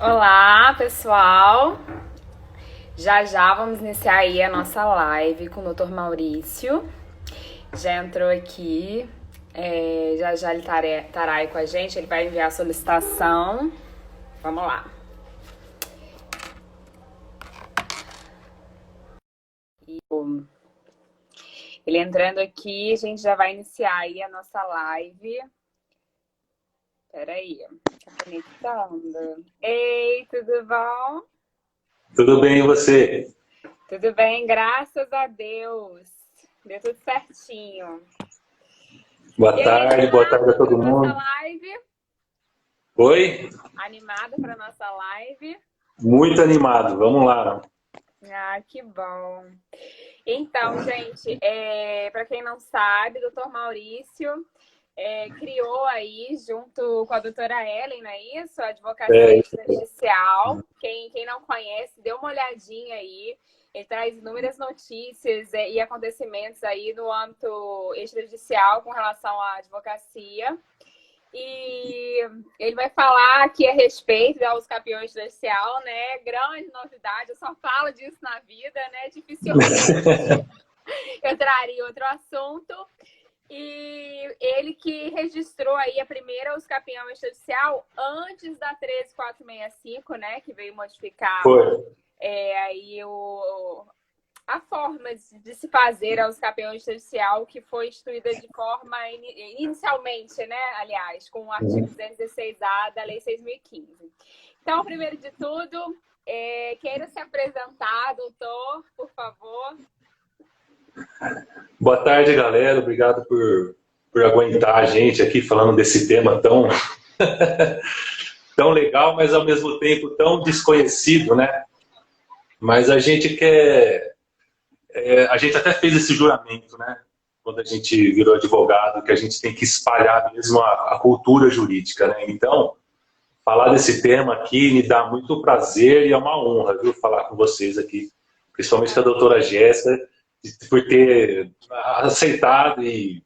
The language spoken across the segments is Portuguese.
Olá, pessoal! Já já vamos iniciar aí a nossa live com o Dr. Maurício. Já entrou aqui, já já ele estará aí com a gente, ele vai enviar a solicitação. Vamos lá. Ele entrando aqui, a gente já vai iniciar aí a nossa live. Peraí, tá conectando. Ei, tudo bom? Tudo bem, e você? Tudo bem, graças a Deus. Deu tudo certinho. E aí, Boa tarde a animado todo para nossa mundo. live? Oi? Animado para nossa live? Muito animado, vamos lá. Ah, que bom. Então, gente, para quem não sabe, o Dr. Maurício criou aí, junto com a doutora Ellen, não é isso? A advocacia É, extrajudicial. Quem não conhece, dê uma olhadinha aí. Ele traz inúmeras notícias e acontecimentos aí no âmbito extrajudicial com relação à advocacia. E ele vai falar aqui a respeito da Os Campeões Extrajudicial, né? Grande novidade, eu só falo disso na vida, né? Dificilmente eu traria outro assunto. E ele que registrou aí a primeira Os Campeões Extrajudicial antes da 13465, né? Que veio modificar foi. aí a forma de se fazer aos campeões judicial, que foi instituída de forma inicialmente, né? Aliás, com o artigo 216A da Lei 6.015. Então, primeiro de tudo, queira se apresentar, doutor, por favor. Boa tarde, galera. Obrigado por aguentar a gente aqui falando desse tema tão, tão legal, mas ao mesmo tempo tão desconhecido, né? Mas a gente quer. A gente até fez esse juramento, né? Quando a gente virou advogado, que a gente tem que espalhar mesmo a cultura jurídica, né? Então, falar desse tema aqui me dá muito prazer e é uma honra, viu, falar com vocês aqui, principalmente com a doutora Jéssica, por ter aceitado e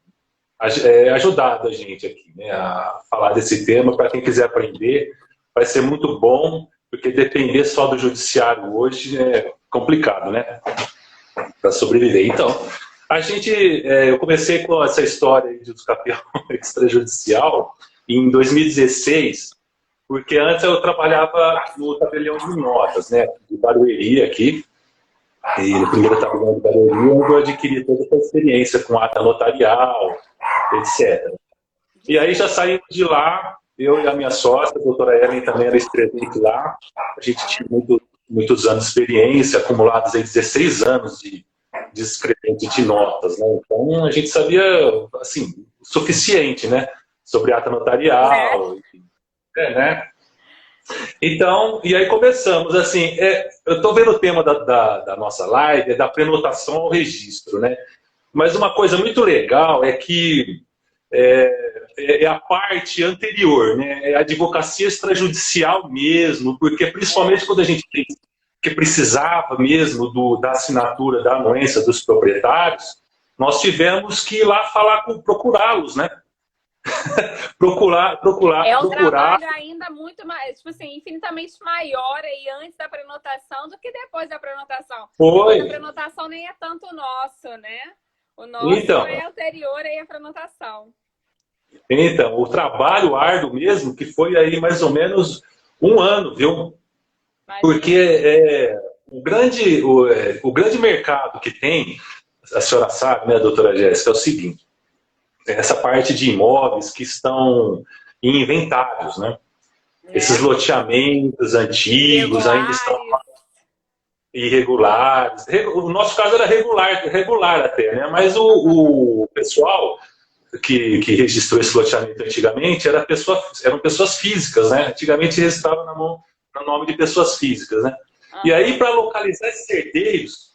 ajudado a gente aqui, né, a falar desse tema. Para quem quiser aprender, vai ser muito bom, porque depender só do judiciário hoje é complicado, né, para sobreviver. Então, eu comecei com essa história dos campeões extrajudicial em 2016, porque antes eu trabalhava no tabelião de notas, né, de Barueri aqui, e no primeiro tabelião de Barueri onde eu adquiri toda essa experiência com ata notarial, etc. E aí já saímos de lá, eu e a minha sócia, a doutora Ellen também era escrevente lá, a gente tinha muitos anos de experiência, acumulados aí 16 anos de escrevente de notas, né? Então a gente sabia, assim, o suficiente, né, sobre ata notarial, né? Então, e aí começamos, assim, eu estou vendo o tema da nossa live, é da prenotação ao registro, né? Mas uma coisa muito legal é que é a parte anterior, né? É a advocacia extrajudicial mesmo, porque principalmente quando a gente que precisava mesmo da assinatura da anuência dos proprietários, nós tivemos que ir lá procurá-los, né? É um Procurar. trabalho ainda muito mais, tipo assim, infinitamente maior aí antes da prenotação do que depois da prenotação. Depois da Foi. prenotação nem é tanto o nosso, né? O nosso Então, é anterior aí à prenotação. Então, o trabalho árduo mesmo, que foi aí mais ou menos um ano, viu? Porque Imagina. o grande mercado que tem, a senhora sabe, né, doutora Jéssica, é o seguinte, essa parte de imóveis que estão em inventários, né? Esses loteamentos antigos ainda estão Irregulares. irregulares. O nosso caso era regular até, né? Mas o pessoal que registrou esse loteamento antigamente eram pessoas físicas, né? Antigamente registrava no nome de pessoas físicas, né? E aí, para localizar esses herdeiros,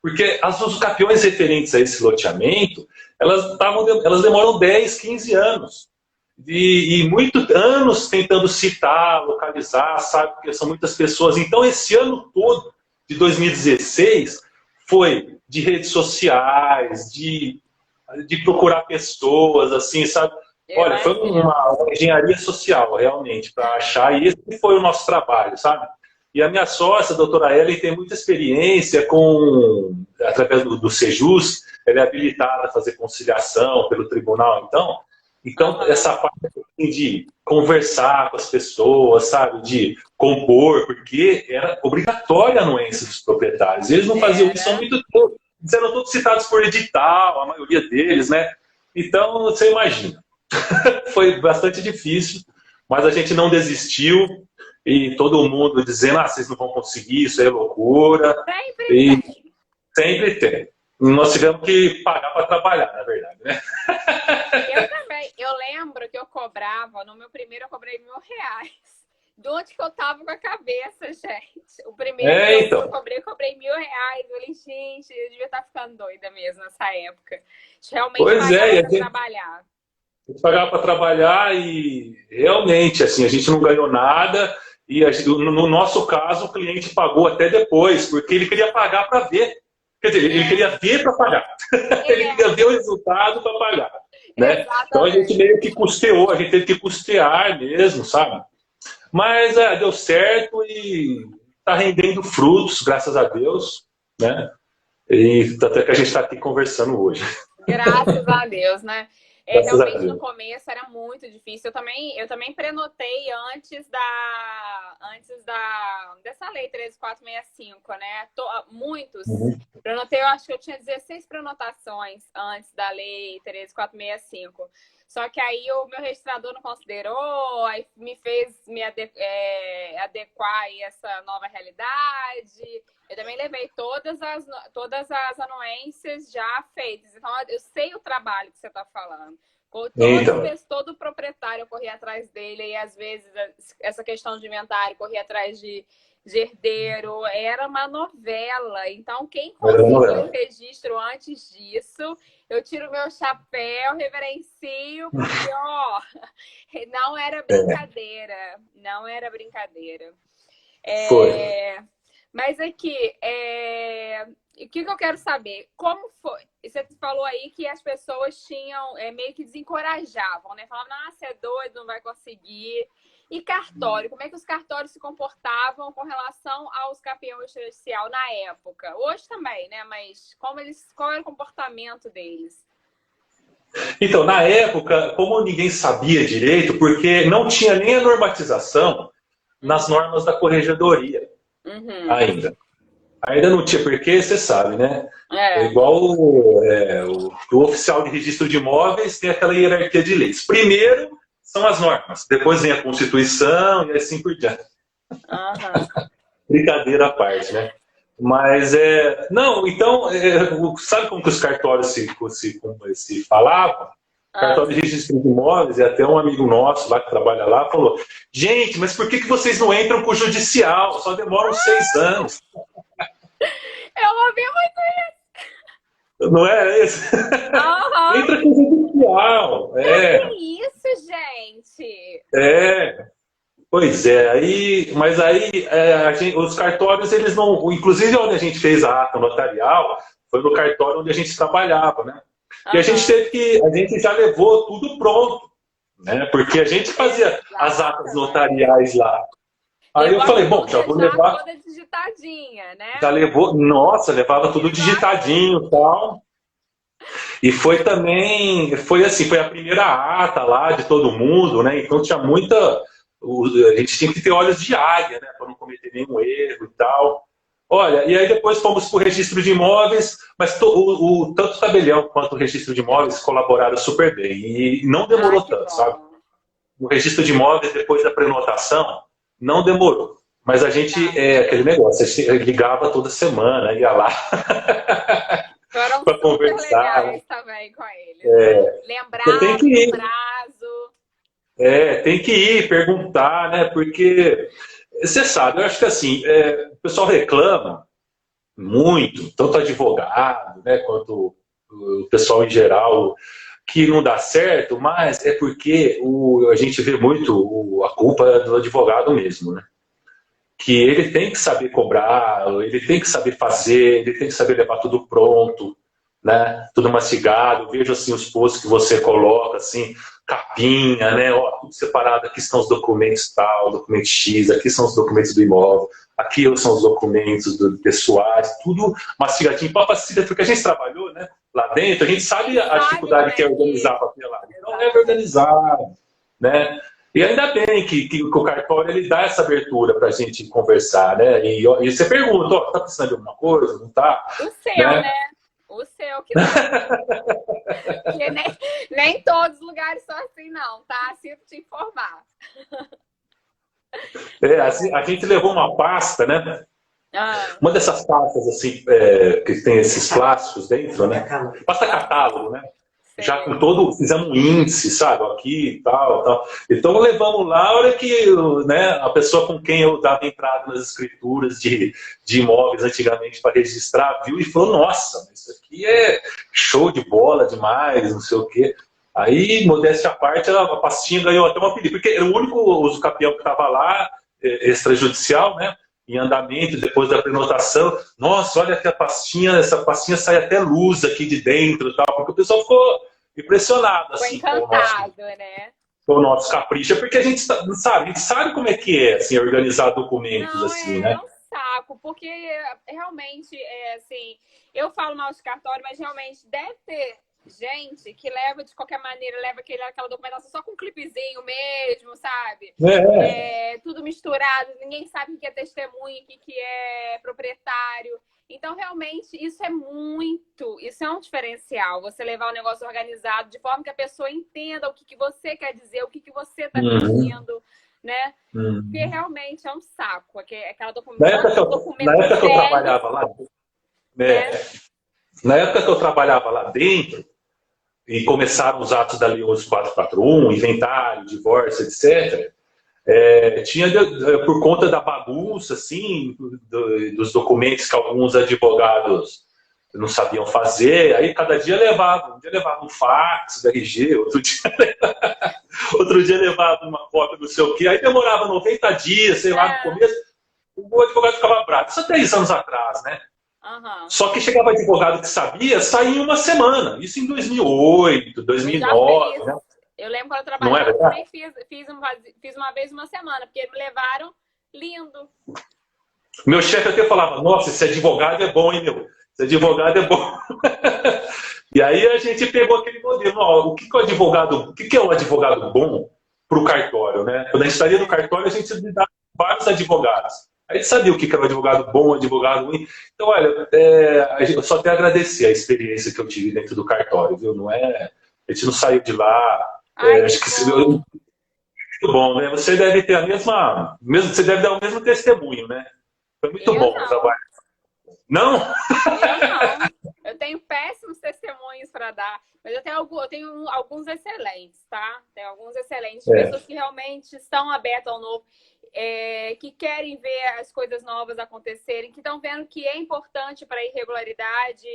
porque as usucapiões referentes a esse loteamento, elas demoram 10, 15 anos. E muitos anos tentando citar, localizar, sabe? Porque são muitas pessoas. Então, esse ano todo, de 2016, foi de redes sociais, de procurar pessoas, assim, sabe? Eu Olha, foi imagino. uma engenharia social, realmente, para achar, e esse foi o nosso trabalho, sabe? E a minha sócia, a doutora Ellen, tem muita experiência através do Sejus, ela é habilitada a fazer conciliação pelo tribunal, então Aham. essa parte assim, de conversar com as pessoas, sabe, de compor, porque era obrigatória a anuência dos proprietários. Eles não faziam isso há Era. muito tempo. Eles eram todos citados por edital, a maioria deles, né? Então, você imagina. Foi bastante difícil, mas a gente não desistiu e todo mundo dizendo, vocês não vão conseguir, isso é loucura. Sempre E tem. sempre tem. Nós tivemos que pagar para trabalhar, na verdade, né? Eu também. Eu lembro que eu cobrava, no meu primeiro eu cobrei R$ 1.000. De onde que eu tava com a cabeça, gente? O primeiro que eu Então. cobrei R$ 1.000. Eu falei, gente, eu devia estar ficando doida mesmo nessa época. A gente realmente Pois é, pagava e a para gente trabalhar. pagava para trabalhar e realmente, assim, a gente não ganhou nada e no nosso caso o cliente pagou até depois, porque ele queria pagar para ver. Quer dizer, ele queria ver para pagar. Ele queria ver o resultado para pagar. Né? Então a gente Exatamente. meio que custeou, a gente teve que custear mesmo, sabe? Mas deu certo e está rendendo frutos, graças a Deus, né? E até que a gente está aqui conversando hoje. Graças a Deus, né? Graças a Realmente no Deus. começo era muito difícil. Eu também prenotei dessa lei 13465, né? Muitos. Uhum. Prenotei, eu acho que eu tinha 16 prenotações antes da lei 13465. Só que aí o meu registrador não considerou, aí me fez adequar a essa nova realidade. Eu também levei todas as anuências já feitas. Então, eu sei o trabalho que você está falando. Então, Todo proprietário eu corria atrás dele, e às vezes essa questão de inventário, corria atrás de herdeiro, era uma novela. Então, quem era uma conseguiu o novela. registro antes disso, eu tiro meu chapéu, reverencio, porque, ó, não era É, brincadeira. Não era brincadeira. foi. Mas aqui, o que eu quero saber? Como foi? Você falou aí que as pessoas tinham, meio que desencorajavam, né? Falavam, ah, você é doido, não vai conseguir. E cartório? Como é que os cartórios se comportavam com relação aos campeões extrajudicial na época? Hoje também, né? Mas qual era o comportamento deles? Então, na época, como ninguém sabia direito, porque não tinha nem a normatização nas normas da corregedoria Uhum. ainda. Ainda não tinha, porque você sabe, né? É É, igual o oficial de registro de imóveis tem aquela hierarquia de leis. Primeiro são as normas, depois vem a Constituição e assim por diante. aham. Brincadeira à parte, né? Mas não, então, sabe como que os cartórios se falavam? Ah. Cartório de registro de imóveis, e até um amigo nosso lá que trabalha lá falou: gente, mas por que vocês não entram com o judicial? Só demoram 6 anos. Eu ouvi muito. Não é isso? Aham. Entra com o judicial. Pra que isso, gente? Pois é, mas aí os cartórios, eles não. Inclusive, onde a gente fez a ata notarial, foi no cartório onde a gente trabalhava, né? E a gente Aham. teve que. A gente já levou tudo pronto, né? Porque a gente fazia as atas Exatamente. notariais lá. Aí eu Levou a falei, bom, já minúcia vou já levar. toda digitadinha, né? Já levou. Nossa, levava tudo Exatamente. digitadinho e tal. E foi também. Foi assim, foi a primeira ata lá de todo mundo, né? Então tinha muita. A gente tinha que ter olhos de águia, né? Para não cometer nenhum erro e tal. Olha, e aí depois fomos para o registro de imóveis, mas tanto o tabelião quanto o registro de imóveis colaboraram super bem. E não Ah, demorou que tanto, sabe? bom. No registro de imóveis, depois da prenotação, não demorou. Mas a gente, Tá. aquele negócio, a gente ligava toda semana, ia lá Foram para super conversar. legais também com eles, né? Você tem que Lembraram do ir, prazo. tem que ir perguntar, né? Porque você sabe, eu acho que assim, o pessoal reclama muito, tanto advogado, né, quanto o pessoal em geral, que não dá certo, mas é porque a gente vê muito a culpa do advogado mesmo, né? Que ele tem que saber cobrar, ele tem que saber fazer, ele tem que saber levar tudo pronto. né? Tudo mastigado. Eu vejo assim os posts que você coloca, assim, capinha, né? Ó, tudo separado. Aqui estão os documentos tal, documento X, aqui são os documentos do imóvel, aqui são os documentos pessoais, tudo mastigadinho para facilitar, porque a gente trabalhou, né? Lá dentro, a gente sabe a dificuldade que é organizar papelada. Então é organizado, né? E ainda bem que o cartório ele dá essa abertura para a gente conversar, né? E você pergunta, ó, tá precisando de alguma coisa? Não tá? O seu, né? O seu que não. Porque nem todos os lugares são assim, não, tá? Sinto te informar. A gente levou uma pasta, né? Uma dessas pastas, assim, que tem esses plásticos dentro, né? Pasta catálogo, né? Já com todo, fizemos um índice, sabe? Aqui e tal, tal. Então levamos lá, a hora que, né, a pessoa com quem eu dava entrada nas escrituras de imóveis antigamente para registrar, viu e falou, nossa, isso aqui é show de bola demais, não sei o quê. Aí, modéstia à parte, a pastinha ganhou até uma pedida, porque era o único usucapião que estava lá, extrajudicial, né? Em andamento, depois da prenotação. Nossa, olha que essa pastinha sai até luz aqui de dentro, tal, porque o pessoal ficou impressionado, assim, ficou encantado, né? Com o nosso capricho, porque a gente sabe como é que é, assim, organizar documentos, não, assim, né? É um saco, porque realmente, assim, eu falo mal de cartório, mas realmente deve ter gente que leva de qualquer maneira, leva aquela documentação só com um clipezinho mesmo, sabe? Tudo misturado, ninguém sabe o que é testemunha, o que é proprietário. Então, realmente, isso é um diferencial. Você levar o negócio organizado de forma que a pessoa entenda o que você quer dizer, o que você está pedindo, né? Porque realmente é um saco. Aquela documentação. Na época que eu trabalhava lá, na época que eu trabalhava lá dentro, e começaram os atos da Lei 11441, inventário, divórcio, etc., tinha, por conta da bagunça, assim, dos documentos que alguns advogados não sabiam fazer, aí cada dia levava, um dia levava um fax da RG, outro dia levava uma cópia do sei o quê, aí demorava 90 dias, sei lá, no começo, o advogado ficava bravo. Isso há 3 anos atrás, né? Só que chegava advogado que sabia, saía em uma semana. Isso em 2008, 2009, né? Eu lembro quando eu trabalhava, eu também fiz uma vez uma semana, porque me levaram lindo. Meu chefe até falava, nossa, esse advogado é bom, hein, meu? Esse advogado é bom. E aí a gente pegou aquele modelo, ó, o que é um advogado bom para o cartório, né? Quando a gente estaria no cartório, a gente lidava com vários advogados. A gente sabia o que era um advogado bom, um advogado ruim. Então, olha, eu só tenho a agradecer a experiência que eu tive dentro do cartório, viu? Não a gente não saiu de lá. Acho que muito bom, né? Você deve ter você deve dar o mesmo testemunho, né? Foi muito bom o trabalho. Não? Eu não. Eu tenho péssimos testemunhos para dar, mas eu tenho alguns excelentes, tá? Tem alguns excelentes, pessoas que realmente estão abertas ao novo, que querem ver as coisas novas acontecerem, que estão vendo que é importante para a irregularidade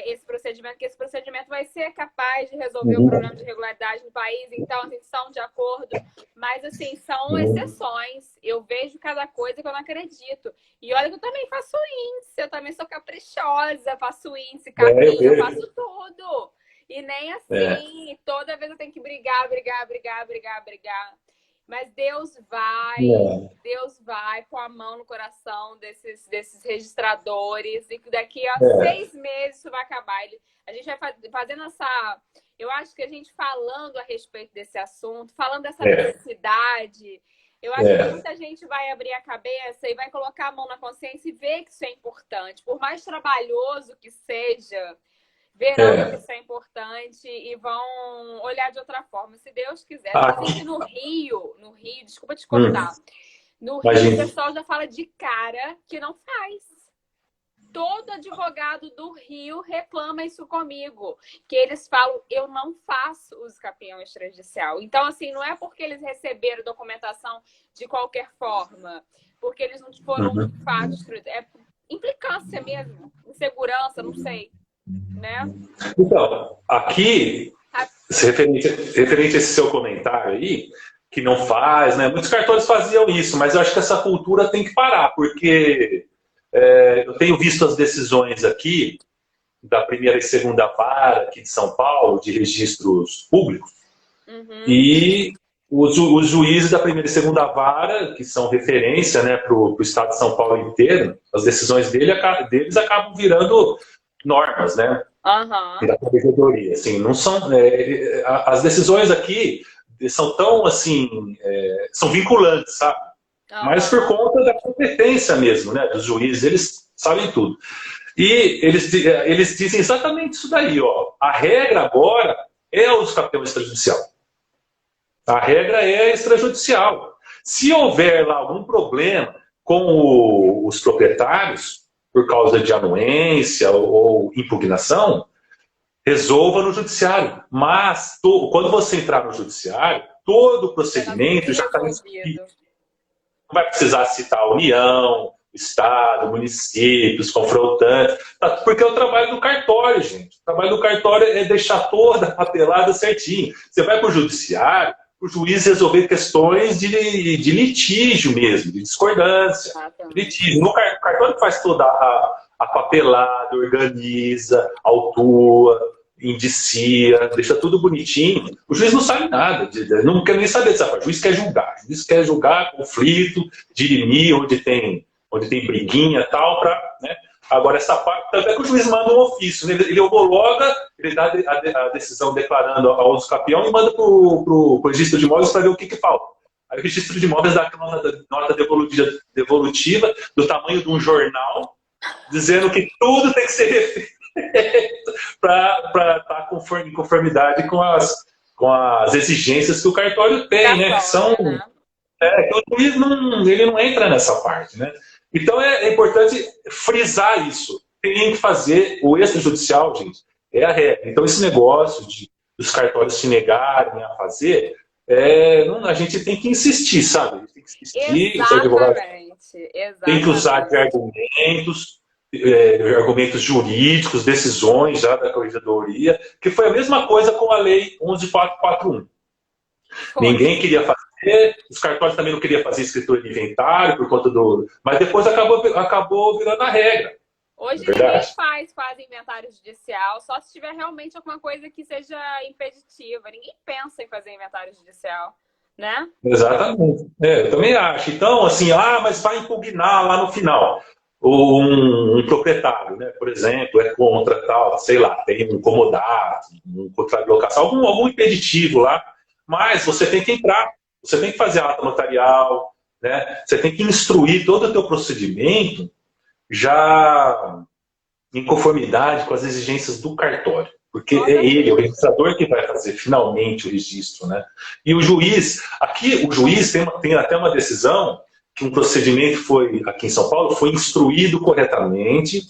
esse procedimento, que esse procedimento vai ser capaz de resolver o problema de irregularidade no país, então eles estão de acordo, mas assim, são exceções. Eu vejo cada coisa que eu não acredito. E olha que eu também faço índice, eu também sou caprichosa, faço índice, capinha, eu faço tudo. E nem assim, toda vez eu tenho que brigar. Mas Deus vai com a mão no coração desses registradores, e daqui a 6 meses isso vai acabar. A gente vai fazendo eu acho que a gente falando a respeito desse assunto, falando dessa necessidade, eu acho que muita gente vai abrir a cabeça e vai colocar a mão na consciência e ver que isso é importante. Por mais trabalhoso que seja, verão que isso é importante e vão olhar de outra forma, se Deus quiser. Inclusive no Rio, desculpa te cortar, no Rio o pessoal já fala de cara que não faz. Todo advogado do Rio reclama isso comigo, que eles falam, eu não faço usucapião extrajudicial. Então, assim, não é porque eles receberam documentação de qualquer forma, porque eles não foram de fato, é implicância mesmo, insegurança, não sei. Né? Então, aqui, referente a esse seu comentário aí, que não faz, né? Muitos cartórios faziam isso, mas eu acho que essa cultura tem que parar, porque eu tenho visto as decisões aqui, da primeira e segunda vara aqui de São Paulo, de registros públicos, Uhum. e os juízes da primeira e segunda vara, que são referência, né, para o estado de São Paulo inteiro, as decisões deles acabam virando normas, né? Uhum. Da corregedoria. Assim, não são, as decisões aqui são tão assim, são vinculantes, sabe? Mas por conta da competência mesmo, né, dos juízes, eles sabem tudo. E eles dizem exatamente isso daí, ó. A regra agora é o escapeão extrajudicial. A regra é extrajudicial. Se houver lá algum problema com os proprietários, por causa de anuência ou impugnação, resolva no judiciário. Mas quando você entrar no judiciário, todo o procedimento já está resolvido. Não vai precisar citar a União, o Estado, municípios, confrontantes, porque é o trabalho do cartório, gente. O trabalho do cartório é deixar toda a papelada certinho. Você vai para o judiciário, o juiz resolver questões de litígio mesmo, de discordância. De litígio. O cartório faz toda a papelada, organiza, autua, indicia, deixa tudo bonitinho. O juiz não sabe nada, não quer nem saber dessa parte. O juiz quer julgar. O juiz quer julgar conflito, dirimir onde tem briguinha e tal, né? Agora, essa parte, tanto é que o juiz manda um ofício, né? Ele homologa, ele dá a decisão declarando ao uso campeão e manda para o registro de imóveis para ver o que falta. Aí o registro de imóveis dá aquela nota devolutiva do tamanho de um jornal, dizendo que tudo tem que ser refeito para estar em conformidade com as exigências que o cartório tem, né? Que são, que o juiz ele não entra nessa parte, né? Então é importante frisar isso. Tem que fazer o extrajudicial, gente, é a regra. Então esse negócio dos cartórios se negarem a fazer, a gente tem que insistir, sabe? Tem que insistir, os advogados tem que usar de argumentos jurídicos, decisões já da corregedoria, que foi a mesma coisa com a lei 11.441. Ninguém queria fazer, os cartórios também não queriam fazer escritura de inventário por conta do... Mas depois acabou virando a regra. Hoje ninguém faz inventário judicial, só se tiver realmente alguma coisa que seja impeditiva. Ninguém pensa em fazer inventário judicial, né? Exatamente. Eu também acho. Então, assim, mas vai impugnar lá no final. Um proprietário, né, por exemplo, é contra tal, sei lá, tem um comodato, um contrato de locação, algum impeditivo lá, mas você tem que entrar, você tem que fazer a ata notarial, né, você tem que instruir todo o teu procedimento já em conformidade com as exigências do cartório, porque é ele, o registrador, que vai fazer finalmente o registro, né? E o juiz, aqui o juiz tem até uma decisão que um procedimento aqui em São Paulo, foi instruído corretamente,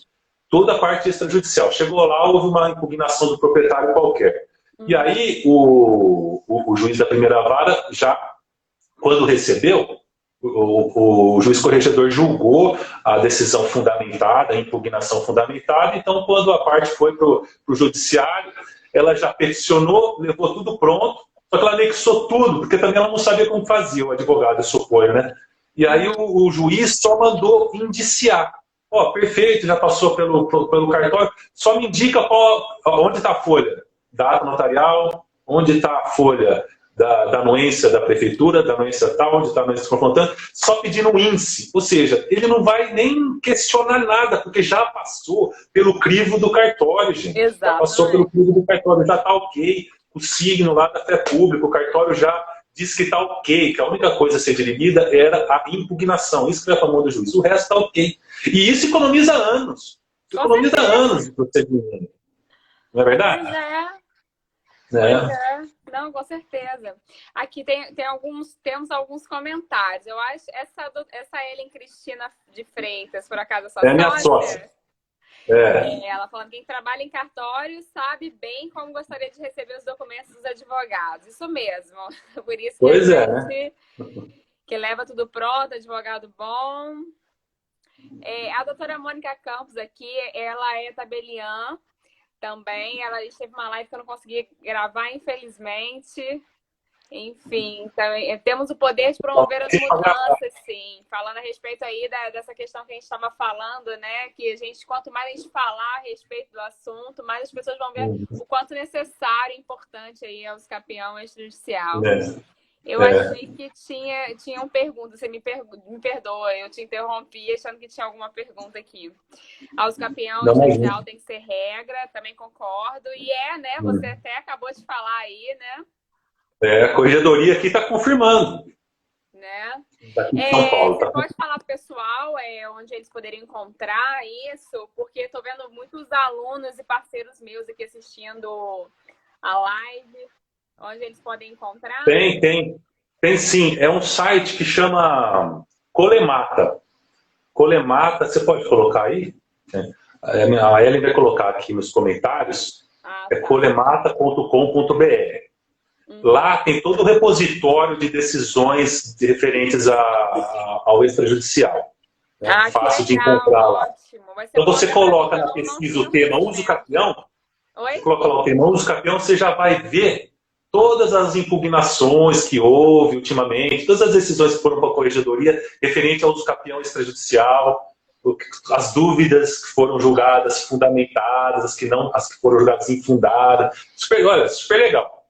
toda a parte extrajudicial. Chegou lá, houve uma impugnação do proprietário qualquer. E aí o juiz da primeira vara, já quando recebeu, o juiz corregedor julgou a decisão fundamentada, a impugnação fundamentada, então quando a parte foi para o judiciário, ela já peticionou, levou tudo pronto, só que ela anexou tudo, porque também ela não sabia como fazia, o advogado, eu suponho, né? E aí o juiz só mandou indiciar. Perfeito, já passou pelo cartório, só me indica onde está a folha da ata notarial, onde está a folha da anuência da prefeitura, da anuência tal, onde está a anuência confrontante, só pedindo um índice. Ou seja, ele não vai nem questionar nada, porque já passou pelo crivo do cartório, gente. Exatamente. Já passou pelo crivo do cartório, já está ok. O signo lá da fé pública, o cartório já diz que está ok, que a única coisa a ser dirimida era a impugnação. Isso que vai para a mão do juiz. O resto está ok. E isso economiza anos. Economiza anos de procedimento. Não é verdade? Pois é. Não, com certeza. Aqui temos alguns comentários. Eu acho essa Ellen Cristina de Freitas, por acaso, sua sócia? Minha sócia. Ela falando que quem trabalha em cartório sabe bem como gostaria de receber os documentos dos advogados. Isso mesmo. Por isso que que leva tudo pronto, advogado bom. A doutora Mônica Campos aqui, ela é tabeliã também. Ela teve uma live que eu não consegui gravar, infelizmente. Enfim, também, temos o poder de promover as mudanças, sim. Falando a respeito aí dessa questão que a gente estava falando, né? Que a gente, quanto mais a gente falar a respeito do assunto, mais as pessoas vão ver o quanto necessário e importante aí é o escapião extrajudicial. Eu achei que tinham perguntas, você me perdoa, eu te interrompi achando que tinha alguma pergunta aqui. O escapião extrajudicial tem que ser regra, também concordo. E né? Você até acabou de falar aí, né? A corregedoria aqui está confirmando. Né? São Paulo, você pode falar para o pessoal onde eles poderiam encontrar isso? Porque estou vendo muitos alunos e parceiros meus aqui assistindo a live. Onde eles podem encontrar? Tem sim. É um site que chama Colemata. Colemata, você pode colocar aí? A Ellen vai colocar aqui nos comentários. É colemata.com.br. Lá tem todo o repositório de decisões referentes ao extrajudicial. É fácil de encontrar lá. Então você coloca na pesquisa o tema uso capião, coloca lá o tema uso capião, você já vai ver todas as impugnações que houve ultimamente, todas as decisões que foram para a corregedoria referente ao uso capião extrajudicial, as dúvidas que foram julgadas fundamentadas, as que foram julgadas infundadas. Super legal.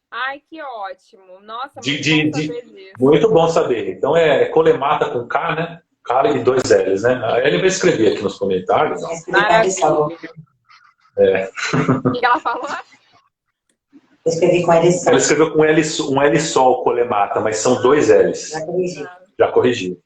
Ai, que ótimo. Nossa, muito bom saber disso. Muito bom saber. Então é Colemata com K, né? K e 2 L's, né? Aí ele vai escrever aqui nos comentários. Maravilha. O que ela falou? Eu escrevi com L só. Ela escreveu com um L só o Colemata, mas são 2 L's. Já corrigi.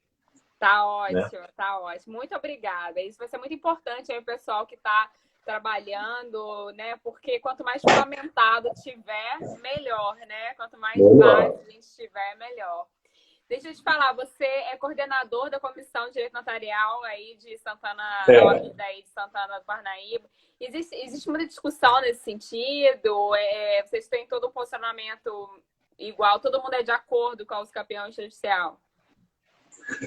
Tá ótimo, né? Tá ótimo. Muito obrigada. Isso vai ser muito importante aí o pessoal que está trabalhando, né? Porque quanto mais fundamentado tiver, melhor, né? Quanto mais base a gente tiver, melhor. Deixa eu te falar, você é coordenador da Comissão de Direito Notarial aí de Santana, daí de Santana do Parnaíba. Existe muita discussão nesse sentido? Vocês têm todo um posicionamento igual? Todo mundo é de acordo com o escapião extrajudicial?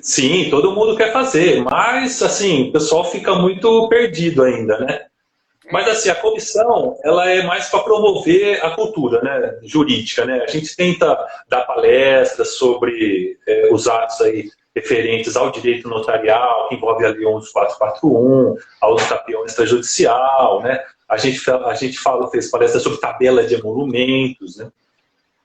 Sim, todo mundo quer fazer, mas assim, o pessoal fica muito perdido ainda, né? Mas assim, a comissão, ela é mais para promover a cultura, né, jurídica, né? A gente tenta dar palestras sobre os atos aí referentes ao direito notarial, que envolve a Lei 11.441, ao escapião extrajudicial, né? A gente fez palestras sobre tabela de emolumentos, né?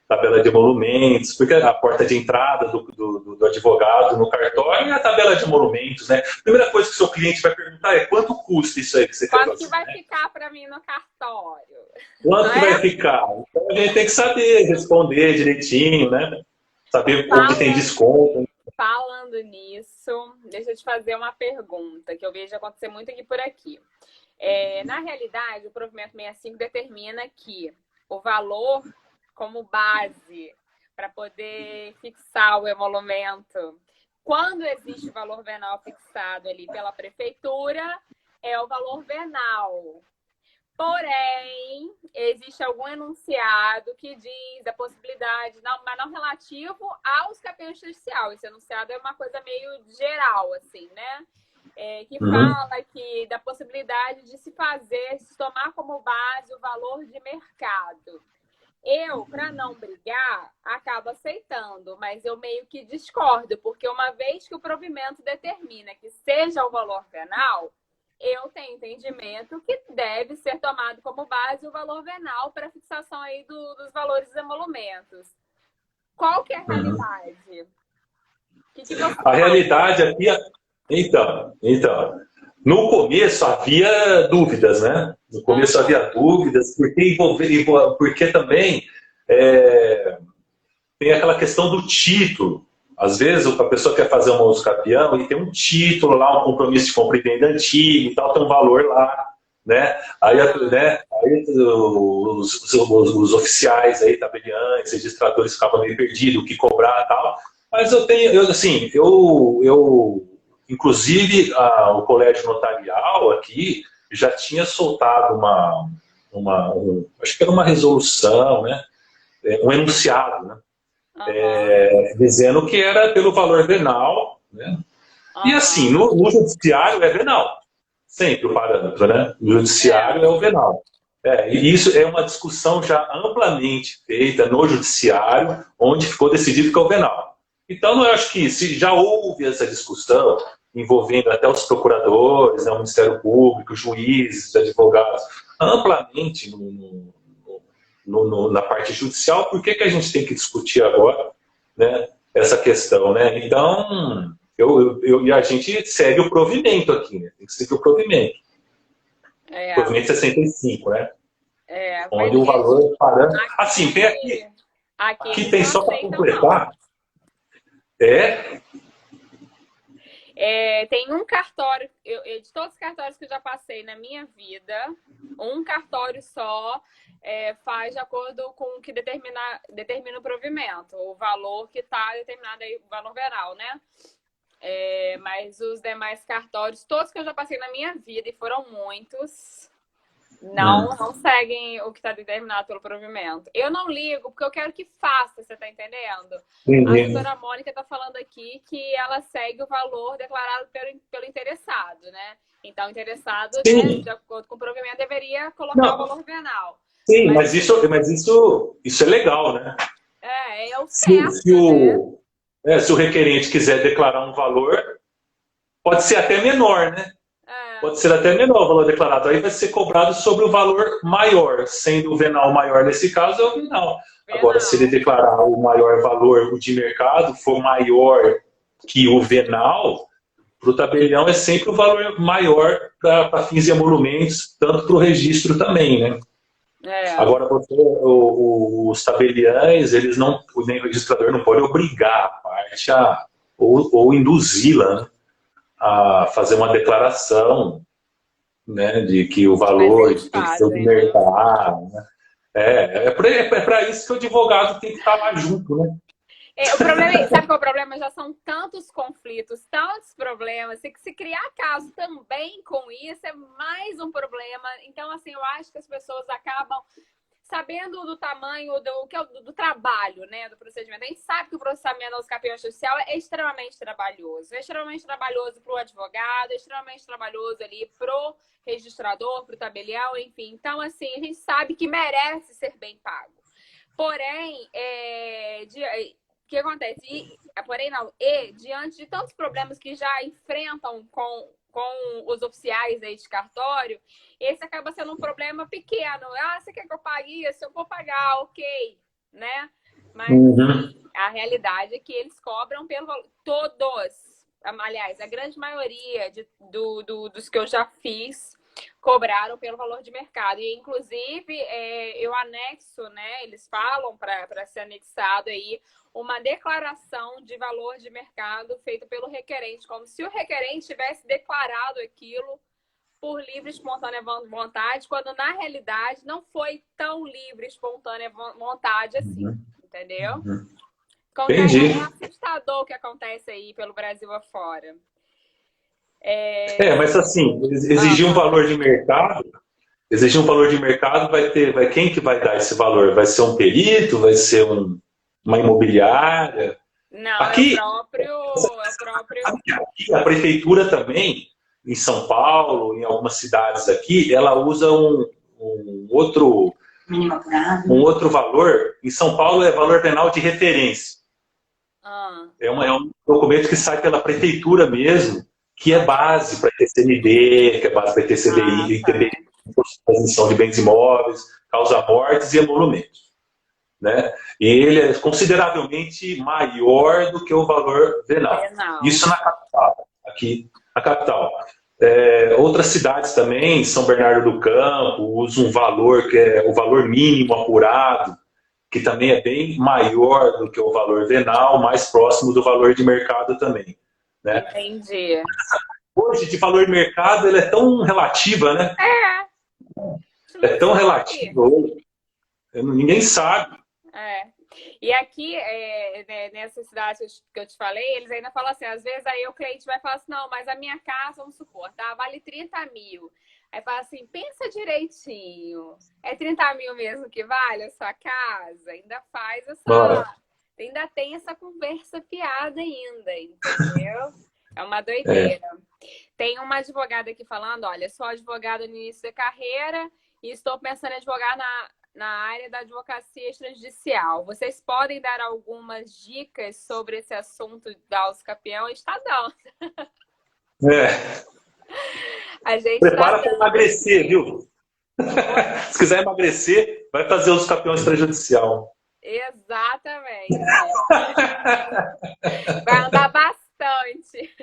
Tabela de emolumentos, porque a porta de entrada do advogado no cartório é a tabela de emolumentos, né? A primeira coisa que o seu cliente vai perguntar é quanto custa isso aí que você quer fazer? Quanto que vai ficar para mim no cartório? Quanto que vai ficar? Então a gente tem que saber responder direitinho, né? Saber onde tem desconto. Falando nisso, deixa eu te fazer uma pergunta que eu vejo acontecer muito aqui por aqui. Na realidade, o provimento 65 determina que o valor como base para poder fixar o emolumento, quando existe valor venal fixado ali pela prefeitura, é o valor venal. Porém, existe algum enunciado que diz a possibilidade, mas não relativo ao escapião extrajudicial. Esse enunciado é uma coisa meio geral, assim, né? Que fala da possibilidade de se tomar como base o valor de mercado. Eu, para não brigar, acabo aceitando, mas eu meio que discordo, porque uma vez que o provimento determina que seja o valor venal, eu tenho entendimento que deve ser tomado como base o valor venal para fixação aí dos valores dos emolumentos. Qual que é a realidade? Que você a realidade aqui... Então, no começo havia dúvidas, né? No começo havia dúvidas, porque também tem aquela questão do título. Às vezes a pessoa quer fazer um uso capião e tem um título lá, um compromisso de compra e venda antigo e tal, tem um valor lá, né? Aí os oficiais aí, tabeliães, registradores ficavam meio perdidos, o que cobrar e tal. Mas inclusive, o colégio notarial aqui já tinha soltado acho que era uma resolução, né? Um enunciado, né? Dizendo que era pelo valor venal, né? E assim, no judiciário é venal, sempre o parâmetro, né? No judiciário é o venal. E isso é uma discussão já amplamente feita no judiciário, onde ficou decidido que é o venal. Então, eu acho que se já houve essa discussão, envolvendo até os procuradores, né, o Ministério Público, juízes, advogados, amplamente na parte judicial, por que a gente tem que discutir agora, né, essa questão? Né? Então, e a gente segue o provimento aqui, né? Tem que seguir o provimento. Provimento 65, né? Onde o valor parando. Assim, tem aqui tem só para completar. Tem um cartório, de todos os cartórios que eu já passei na minha vida, um cartório só faz de acordo com o que determina o provimento, o valor que está determinado aí, o valor venal, né? Mas os demais cartórios, todos que eu já passei na minha vida, e foram muitos, não seguem o que está determinado pelo provimento. Eu não ligo, porque eu quero que faça, você está entendendo? A doutora Mônica está falando aqui que ela segue o valor declarado pelo interessado, né? Então, o interessado, né, de acordo com o provimento, deveria colocar o valor venal. Sim, mas isso é legal, né? É o certo, se o requerente quiser declarar um valor, pode ser até menor, né? Pode ser até menor o valor declarado. Aí vai ser cobrado sobre o valor maior, sendo o venal maior nesse caso, é o venal. Agora, se ele declarar o maior valor, o de mercado, for maior que o venal, para o tabelião é sempre o valor maior para fins de emolumentos, tanto para o registro também, né? Agora, os tabeliães, eles não, nem o registrador não pode obrigar a parte ou induzi-la, né, a fazer uma declaração, né, de que o valor tem que ser o de mercado. Né? É para isso que o advogado tem que estar lá junto, né? O problema, sabe qual é o problema? Já são tantos conflitos, tantos problemas, e que se criar caso também com isso é mais um problema. Então, assim, eu acho que as pessoas acabam sabendo do tamanho do trabalho, né, do procedimento. A gente sabe que o processamento do campeão judicial é extremamente trabalhoso. É extremamente trabalhoso para o advogado, é extremamente trabalhoso ali para o registrador, para o tabelião, enfim. Então, assim, a gente sabe que merece ser bem pago. Porém, o que acontece? Diante de tantos problemas que já enfrentam com os oficiais aí de cartório, esse acaba sendo um problema pequeno. Você quer que eu pague isso? Eu vou pagar, ok, né? Mas a realidade é que eles cobram pelo valor. Todos, aliás, a grande maioria dos que eu já fiz cobraram pelo valor de mercado. E, inclusive, eu anexo, né? Eles falam para ser anexado aí uma declaração de valor de mercado feita pelo requerente, como se o requerente tivesse declarado aquilo por livre e espontânea vontade, quando na realidade não foi tão livre e espontânea vontade assim, entendeu? Entendi. É assustador o que acontece aí pelo Brasil afora. Mas assim, exigir um valor de mercado, quem que vai dar esse valor? Vai ser um perito? Vai ser uma imobiliária? Não, aqui, é o próprio... Aqui, a prefeitura também, em São Paulo, em algumas cidades aqui, ela usa um outro valor. Em São Paulo é valor venal de referência. É um documento que sai pela prefeitura mesmo, que é base para TCMD, que é base para TCDI, transmissão de bens imóveis, causa-mortes e emolumentos. Né? E ele é consideravelmente maior do que o valor venal. Isso na capital, aqui na capital. Outras cidades também, São Bernardo do Campo, usam um valor que é o valor mínimo apurado, que também é bem maior do que o valor venal, mais próximo do valor de mercado também. Né? Entendi. Hoje, de valor de mercado, ele é tão relativa, né? É tão relativa hoje. Ninguém sabe. E aqui, nessas cidades que eu te falei, eles ainda falam assim, às vezes aí o cliente vai falar assim, não, mas a minha casa, vamos supor, tá, vale 30 mil. Aí fala assim, pensa direitinho, é 30 mil mesmo que vale a sua casa? Ainda faz ainda tem essa conversa fiada ainda, entendeu? É uma doideira. Tem uma advogada aqui falando, olha, sou advogada no início da carreira e estou pensando em advogar na área da advocacia extrajudicial. Vocês podem dar algumas dicas sobre esse assunto da usucapião? Está dando. A gente Prepara para emagrecer, viu? Se quiser emagrecer, vai fazer os campeões extrajudicial. Exatamente. Vai andar bastante.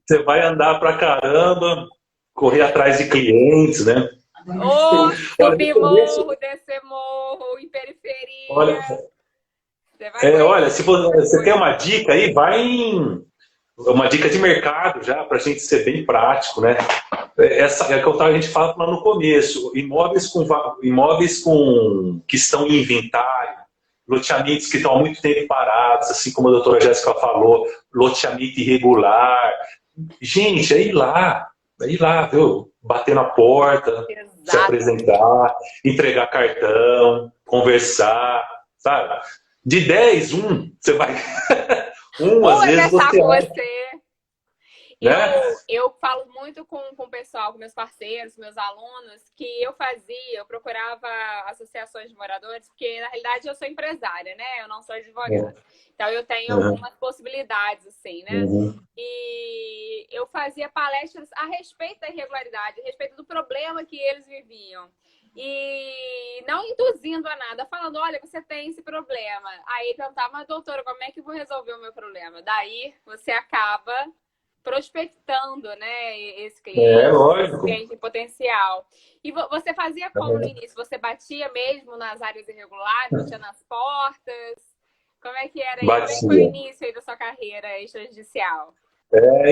Você vai andar pra caramba, correr atrás de clientes, né? Ou subir morro, descer morro, em periferia. Olha, se você quer uma dica aí, vai em uma dica de mercado já, para a gente ser bem prático, né? Essa é que a gente fala lá no começo, imóveis que estão em inventário, loteamentos que estão há muito tempo parados, assim como a doutora Jéssica falou, loteamento irregular. Gente, é ir lá, viu? Bater na porta, se apresentar, entregar cartão, conversar, sabe? De 10, você vai... às vezes você... Eu falo muito com o pessoal, com meus parceiros, meus alunos, que eu procurava associações de moradores, porque na realidade eu sou empresária, né? Eu não sou advogada. Então eu tenho algumas possibilidades, assim, né? E eu fazia palestras a respeito da irregularidade, a respeito do problema que eles viviam. E não induzindo a nada, falando, olha, você tem esse problema. Aí perguntava, mas doutora, como é que eu vou resolver o meu problema? Daí você acaba prospectando, né, esse cliente, lógico. Esse cliente em potencial. E você fazia como no início? Você batia mesmo nas áreas irregulares, batia nas portas? Como é que era? Como é que foi o início aí da sua carreira extrajudicial?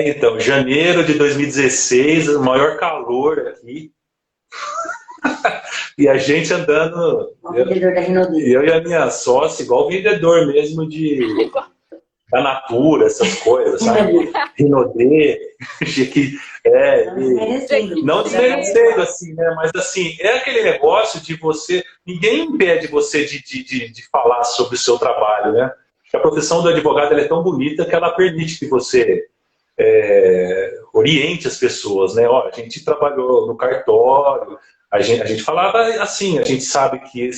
Então, janeiro de 2016, o maior calor aqui. E a gente andando... Eu e a minha sócia, igual vendedor mesmo da Natura, essas coisas, sabe? Rinodê, não desmerecendo, assim, né? Mas, assim, é aquele negócio de você... Ninguém impede você de falar sobre o seu trabalho, né? A profissão do advogado ela é tão bonita que ela permite que você oriente as pessoas, né? Ó, a gente trabalhou no cartório, a gente falava assim, a gente sabe que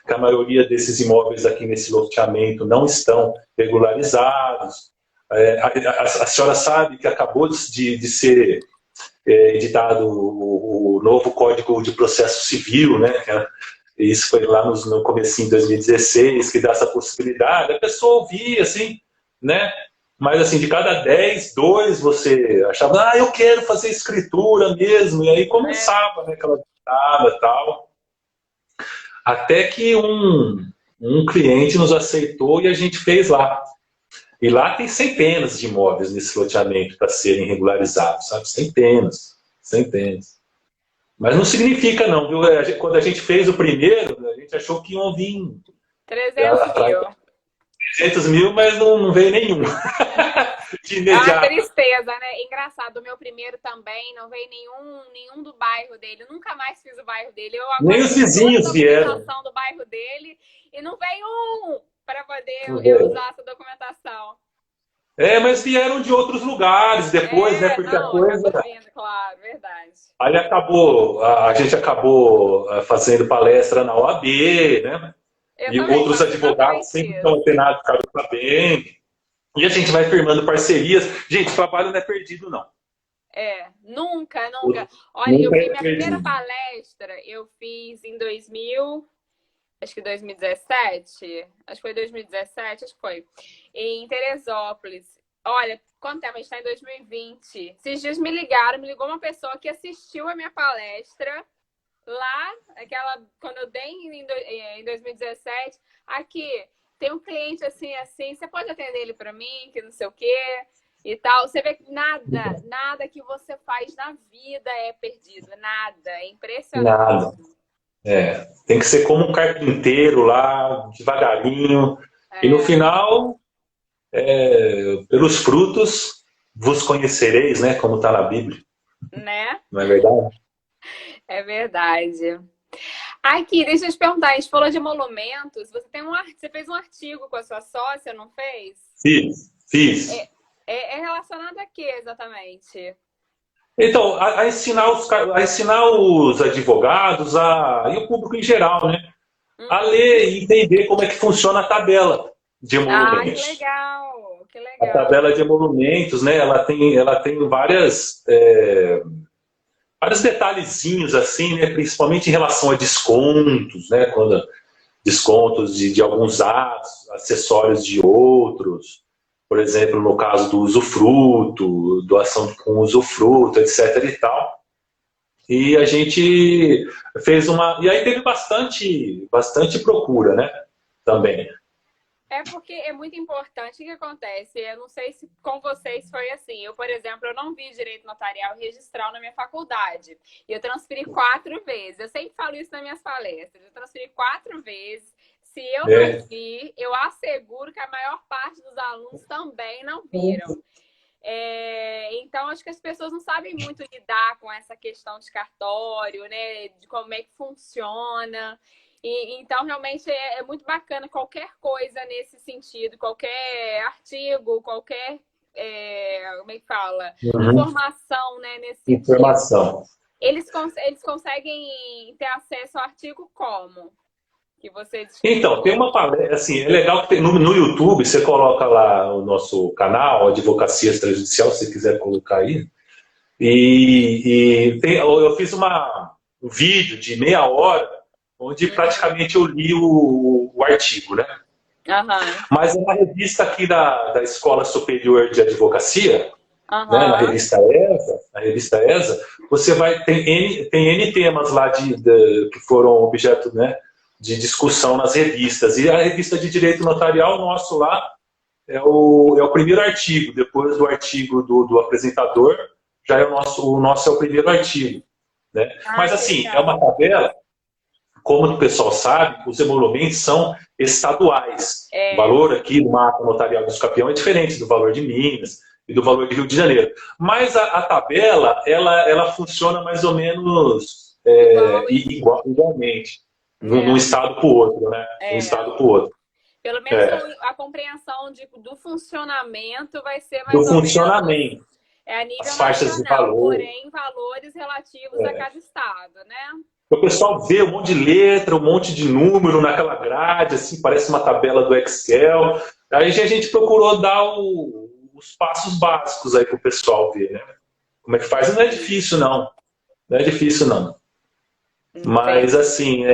a maioria desses imóveis aqui nesse loteamento não estão regularizados. A senhora sabe que acabou de ser editado o novo Código de Processo Civil, né? Isso foi lá no comecinho de 2016, que dá essa possibilidade. A pessoa ouvia, assim, né? Mas, assim, de cada 10, 2 você achava, eu quero fazer escritura mesmo. E aí começava, né, aquela ditada e tal. Até que um cliente nos aceitou e a gente fez lá. E lá tem centenas de imóveis nesse loteamento para serem regularizados, sabe? Centenas. Mas não significa não, viu? Quando a gente fez o primeiro, a gente achou que iam vir 300 mil, mas não veio nenhum. De imediato. É uma tristeza, né? Engraçado, o meu primeiro também, não veio nenhum do bairro dele. Eu nunca mais fiz o bairro dele. Nem os vizinhos vieram. Do bairro dele e não veio um para poder eu usar essa documentação. Mas vieram de outros lugares depois, né? Porque a coisa... Claro, verdade. Aí a gente acabou fazendo palestra na OAB, né? E outros advogados sempre estão antenados, ficaram sabendo. E a gente vai firmando parcerias. Gente, o trabalho não é perdido, não. Nunca. Olha, eu fiz minha primeira palestra, eu fiz em 2017, acho que foi 2017, em Teresópolis. Olha, quanto tempo? A gente está em 2020. Esses dias me ligou uma pessoa que assistiu a minha palestra lá, quando eu dei em 2017, aqui, tem um cliente assim, você pode atender ele para mim, que não sei o quê, e tal. Você vê que nada que você faz na vida é perdido, nada, é impressionante. Nada. Tem que ser como um carpinteiro lá, devagarinho, e no final, pelos frutos vos conhecereis, né, como está na Bíblia. Né? Não é verdade? É verdade. Aqui, deixa eu te perguntar, a gente falou de emolumentos, você fez um artigo com a sua sócia, não fez? Fiz. É relacionado a quê, exatamente? Então, a ensinar os advogados e o público em geral, né? A ler e entender como é que funciona a tabela de Ah, que emolumentos. legal, que A legal. tabela de emolumentos, né? Ela tem vários detalhezinhos assim, né? Principalmente em relação a descontos, né? Quando descontos de alguns atos, acessórios de outros, por exemplo, no caso do usufruto, doação com usufruto, etc. e tal. E a gente fez uma. E aí teve bastante procura, né? Também. É porque é muito importante o que acontece. Eu não sei se com vocês foi assim. Eu, por exemplo, eu não vi direito notarial registral na minha faculdade. E eu transferi 4 vezes. Eu sempre falo isso nas minhas palestras. Eu transferi 4 vezes. Se eu não vi, eu asseguro que a maior parte dos alunos também não viram. Então, acho que as pessoas não sabem muito lidar com essa questão de cartório, né? De como é que funciona. Então, realmente, é muito bacana qualquer coisa nesse sentido, qualquer artigo, qualquer, como é que fala? Uhum. Informação, né, nesse sentido. Informação. Eles conseguem ter acesso ao artigo como? Que vocês... Então, tem uma palestra, assim, é legal que tem, no YouTube, você coloca lá o nosso canal, Advocacia Extrajudicial, se você quiser colocar aí. Eu fiz um vídeo de meia hora, onde praticamente eu li o artigo, né? Uhum. Mas é uma revista aqui da Escola Superior de Advocacia, Uhum. né, na revista ESA, você tem N temas lá que foram objeto, né, de discussão nas revistas. E a revista de Direito Notarial, nosso lá, é o primeiro artigo. Depois do artigo do apresentador, já é o nosso é o primeiro artigo. Né? Mas assim, é uma tabela, como o pessoal sabe, os emolumentos são estaduais. O valor aqui do mapa notarial do Escapião é diferente do valor de Minas e do valor de Rio de Janeiro. Mas a tabela, ela funciona mais ou menos igualmente. Num estado para o outro, né? Um estado para o outro. Pelo menos a compreensão do funcionamento vai ser mais do ou funcionamento. menos a nível as faixas nacional, de valor. porém valores relativos a cada estado, né? O pessoal vê um monte de letra, um monte de número naquela grade, assim, parece uma tabela do Excel. Aí a gente procurou dar os passos básicos aí para o pessoal ver, né? Como é que faz? Não é difícil, não. Não é difícil, não. Mas, assim,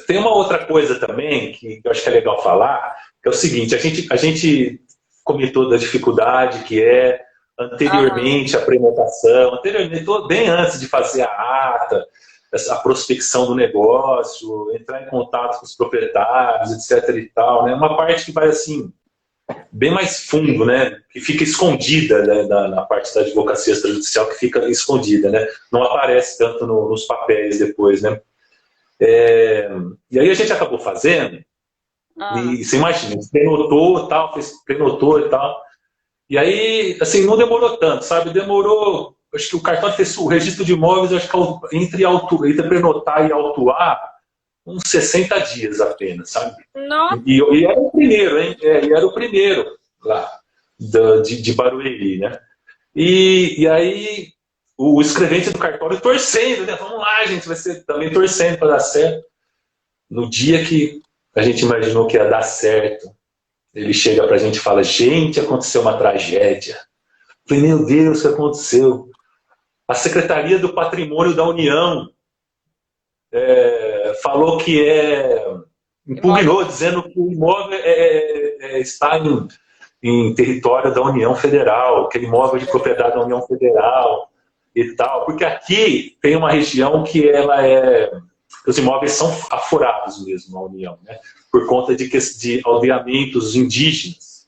tem uma outra coisa também que eu acho que é legal falar, que é o seguinte, a gente comentou da dificuldade que é anteriormente a prenotação, bem antes de fazer a ata, a prospecção do negócio, entrar em contato com os proprietários, etc. e tal, né? Uma parte que vai assim, bem mais fundo, né? Que fica escondida, né? na parte da advocacia extrajudicial, que fica escondida, né? Não aparece tanto nos papéis depois, né? E aí a gente acabou fazendo, e você imagina, prenotou e tal, e aí, assim, não demorou tanto, sabe? Demorou, acho que o cartório fez o registro de imóveis, acho que entre prenotar e autuar, uns 60 dias apenas, sabe? E era o primeiro, hein? E era o primeiro lá, de Barueri, né? E aí, o escrevente do cartório torcendo, né? Vamos lá, gente, vai ser também torcendo para dar certo. No dia que a gente imaginou que ia dar certo, ele chega pra gente e fala, gente, aconteceu uma tragédia. Eu falei, meu Deus, o que aconteceu? A Secretaria do Patrimônio da União falou que impugnou, dizendo que o imóvel está em território da União Federal, que é imóvel de propriedade da União Federal e tal, porque aqui tem uma região que os imóveis são aforados mesmo na União, né? Por conta de aldeamentos indígenas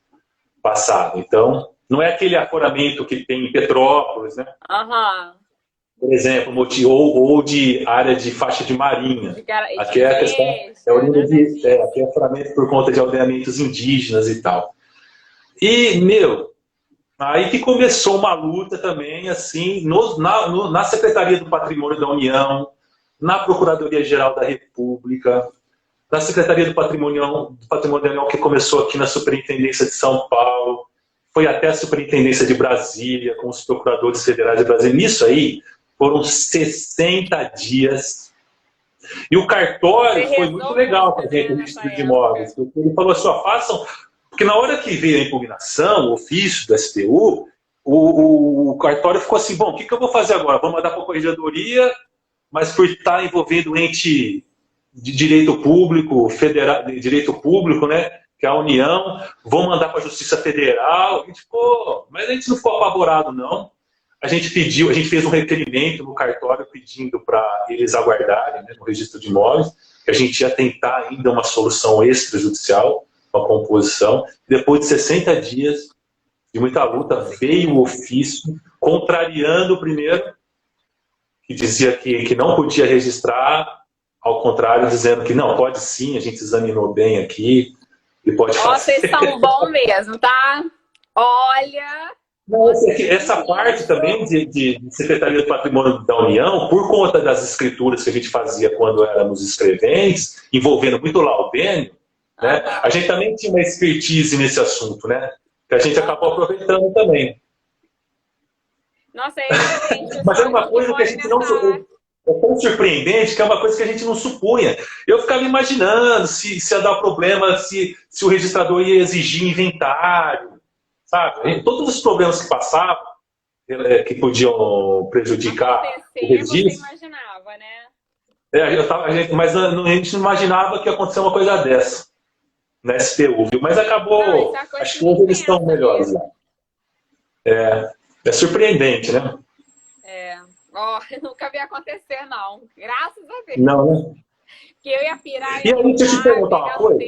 passado. Então, não é aquele aforamento que tem em Petrópolis, né? Por exemplo, ou de área de faixa de marinha. Aqui é a questão, aqui é aforamento por conta de aldeamentos indígenas e tal. E, aí que começou uma luta também, assim, na Secretaria do Patrimônio da União, na Procuradoria-Geral da República, na Secretaria do Patrimônio da União, que começou aqui na Superintendência de São Paulo, foi até a Superintendência de Brasília, com os procuradores federais de Brasília. Nisso aí, foram 60 dias. E o cartório foi muito legal para a gente, o registro de imóveis. Ele falou assim, ó, façam... Porque na hora que veio a impugnação, o ofício do STU, o cartório ficou assim, bom, o que eu vou fazer agora? Vou mandar para a corregedoria, mas por estar envolvendo ente de direito público, federal, de direito público, né, que é a União, vou mandar para a Justiça Federal. A gente ficou, mas a gente não ficou apavorado, não. A gente pediu, a gente fez um requerimento no cartório pedindo para eles aguardarem, né, no registro de imóveis, que a gente ia tentar ainda uma solução extrajudicial, uma composição. Depois de 60 dias de muita luta, veio o ofício, contrariando o primeiro, que dizia que não podia registrar, ao contrário, dizendo que não, pode sim, a gente examinou bem aqui, e pode fazer. Vocês são bons mesmo, tá? Olha... Não, essa parte também de Secretaria do Patrimônio da União, por conta das escrituras que a gente fazia quando éramos escreventes, envolvendo muito laudênio, né, a gente também tinha uma expertise nesse assunto, né? Que a gente acabou aproveitando também. Nossa, mas é uma coisa que a gente não... É tão surpreendente que é uma coisa que a gente não supunha. Eu ficava imaginando se ia dar problema, se o registrador ia exigir inventário, sabe? Todos os problemas que passavam, que podiam prejudicar o registro. Você imaginava, né? Mas a gente não imaginava que ia acontecer uma coisa dessa na STU, viu? Mas acabou, acho que hoje eles estão melhores lá. É surpreendente, né? Eu nunca vi acontecer, não. Graças a Deus. Não, né? Que eu ia pirar, e aí, deixa eu te perguntar uma coisa.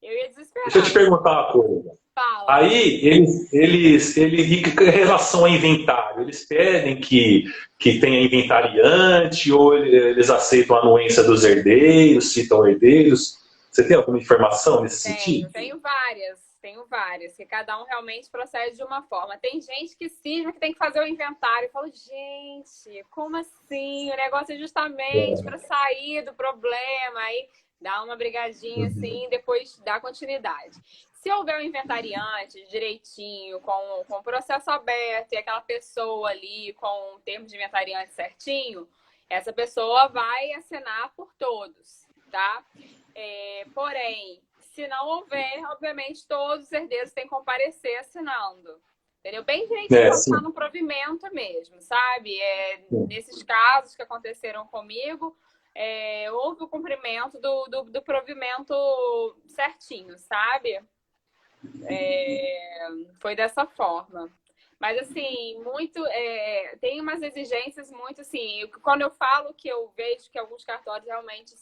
Eu ia desesperar. Deixa eu te perguntar uma coisa. Fala. Aí, em relação ao inventário, eles pedem que tenha inventariante ou eles aceitam a anuência dos herdeiros, citam herdeiros? Você tem alguma informação nesse sentido? Tenho várias, que cada um realmente procede de uma forma. Tem gente que cisma que tem que fazer o inventário. Eu falo, gente, como assim? O negócio é justamente para sair do problema. Aí dá uma brigadinha assim, depois dá continuidade. Se houver um inventariante direitinho, com o processo aberto e aquela pessoa ali com o termo de inventariante certinho, essa pessoa vai assinar por todos, tá? Porém, se não houver, obviamente todos os herdeiros têm que comparecer assinando. Entendeu? Bem direitinho para estar no provimento mesmo, sabe? Nesses casos que aconteceram comigo, houve o cumprimento do provimento certinho, sabe? Foi dessa forma. Mas, assim, tem umas exigências muito, assim... Quando eu falo que eu vejo que alguns cartórios realmente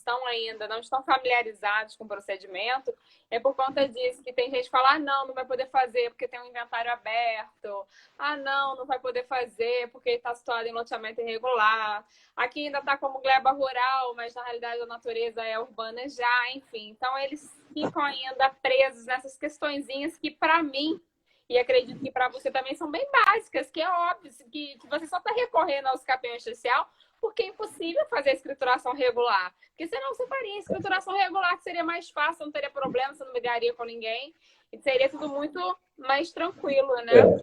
não estão familiarizados com o procedimento, é por conta disso, que tem gente que fala, não vai poder fazer porque tem um inventário aberto. Não vai poder fazer porque está situado em loteamento irregular. Aqui ainda está como gleba rural, mas na realidade a natureza é urbana já, enfim. Então, eles ficam ainda presos nessas questõezinhas que, para mim, e acredito que para você também são bem básicas, que é óbvio que você só está recorrendo aos campeões social porque é impossível fazer a escrituração regular. Porque senão você faria a escrituração regular, que seria mais fácil, não teria problema, você não brigaria com ninguém. E seria tudo muito mais tranquilo, né?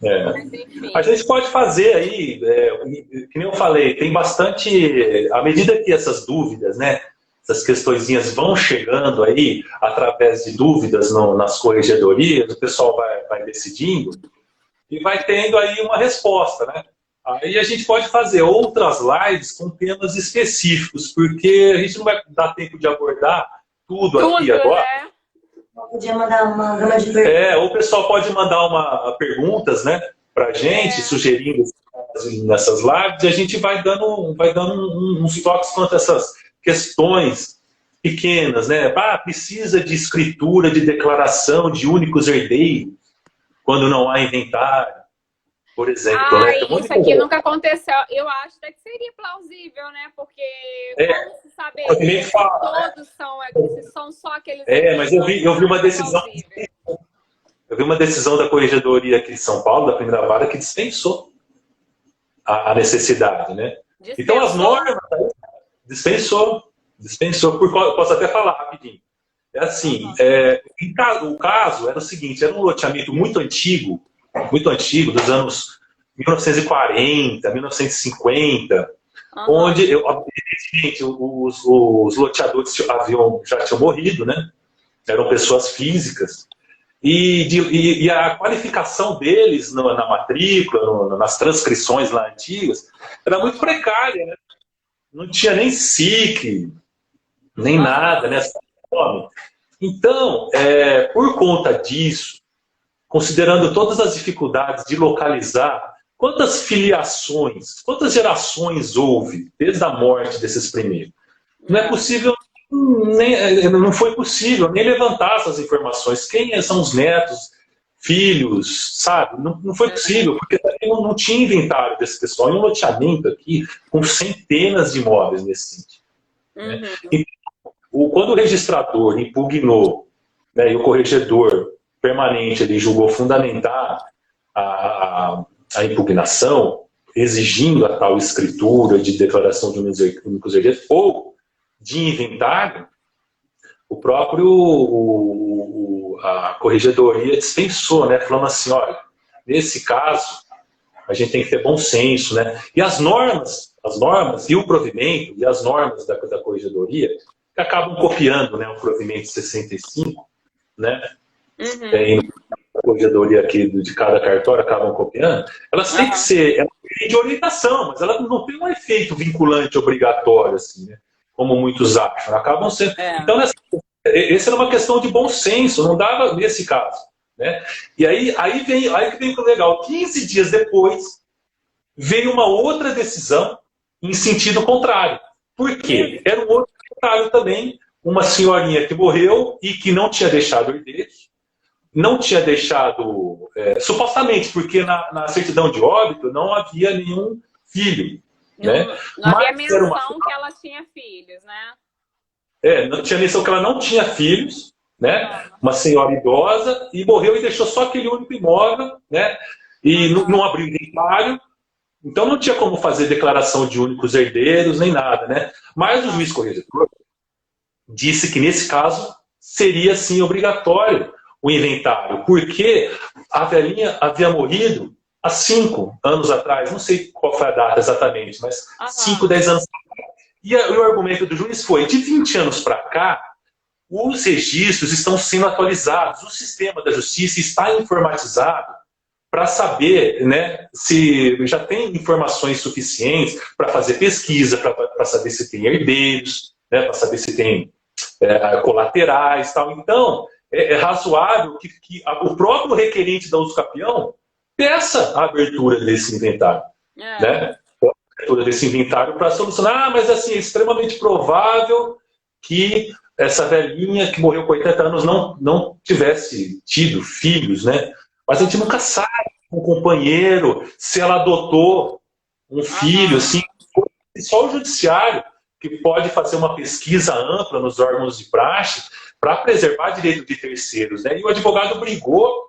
Mas, enfim. A gente pode fazer aí, que nem eu falei, tem bastante... À medida que essas dúvidas, né? Essas questõezinhas vão chegando aí, através de dúvidas nas corregedorias, o pessoal vai decidindo e vai tendo aí uma resposta, né? Aí a gente pode fazer outras lives com temas específicos, porque a gente não vai dar tempo de abordar tudo aqui agora. Né? Podia mandar uma gama de perguntas. Ou o pessoal pode mandar perguntas, né, pra gente, sugerindo nessas lives, e a gente vai dando uns toques quanto a essas questões pequenas, né? Precisa de escritura de declaração de únicos herdeiros quando não há inventário, por exemplo. Né? Isso aqui nunca aconteceu. Eu acho até que seria plausível, né? Porque como se saber que todos são só aqueles... mas eu vi uma decisão... Eu vi uma decisão da Corregedoria aqui de São Paulo, da primeira vara, que dispensou a necessidade, né? Então as normas... Dispensou. Eu posso até falar rapidinho. É assim, o caso era o seguinte, era um loteamento muito antigo, dos anos 1940, 1950, onde, evidentemente, os loteadores já tinham morrido, né? Eram pessoas físicas, e a qualificação deles na matrícula, nas transcrições lá antigas, era muito precária, né? Não tinha nem SIC, nem nada, né? Então, por conta disso, considerando todas as dificuldades de localizar, quantas filiações, quantas gerações houve desde a morte desses primeiros? Não é possível, não foi possível nem levantar essas informações. Quem são os netos, filhos, sabe? Não foi possível, porque não tinha inventário desse pessoal. E um loteamento aqui com centenas de imóveis nesse sentido. Né? Então, quando o registrador impugnou, né, e o corregedor permanente ele julgou fundamentar a impugnação, exigindo a tal escritura de declaração de únicos herdeiros ou de inventário, o próprio a corregedoria dispensou, né, falando assim, olha, nesse caso a gente tem que ter bom senso, né? E as normas e o provimento e as normas da corregedoria que acabam copiando, né, o provimento 65, né? E a corregedoria aqui de cada cartório acabam copiando, elas têm que ser de orientação, mas ela não tem um efeito vinculante obrigatório, assim, né? Como muitos acham. Acabam sendo. Então, essa era uma questão de bom senso, não dava nesse caso. Né? E aí que vem o legal. 15 dias depois, veio uma outra decisão em sentido contrário. Por quê? Era um outro contrário também, uma senhorinha que morreu e que não tinha deixado herdeiros, não tinha deixado, supostamente, porque na certidão de óbito não havia nenhum filho. Né? Não havia menção que ela tinha filhos, né? Não tinha menção que ela não tinha filhos, né? Uma senhora idosa, e morreu e deixou só aquele único imóvel, né? E não abriu inventário, então não tinha como fazer declaração de únicos herdeiros, nem nada, né? Mas o juiz corregedor disse que nesse caso seria sim obrigatório o inventário, porque a velhinha havia morrido há 5 anos atrás, não sei qual foi a data exatamente, mas 5, 10 anos atrás. E o argumento do juiz foi, de 20 anos para cá, os registros estão sendo atualizados, o sistema da justiça está informatizado para saber, né, se já tem informações suficientes para fazer pesquisa, para saber se tem herdeiros, né, para saber se tem colaterais, tal. Então, é razoável que o próprio requerente da usucapião peça a abertura desse inventário. Né? A abertura desse inventário para solucionar, mas assim, é extremamente provável que essa velhinha que morreu com 80 anos não tivesse tido filhos, né? Mas a gente nunca sabe, um companheiro, se ela adotou um filho, assim, só o judiciário que pode fazer uma pesquisa ampla nos órgãos de praxe para preservar direito de terceiros, né? E o advogado brigou,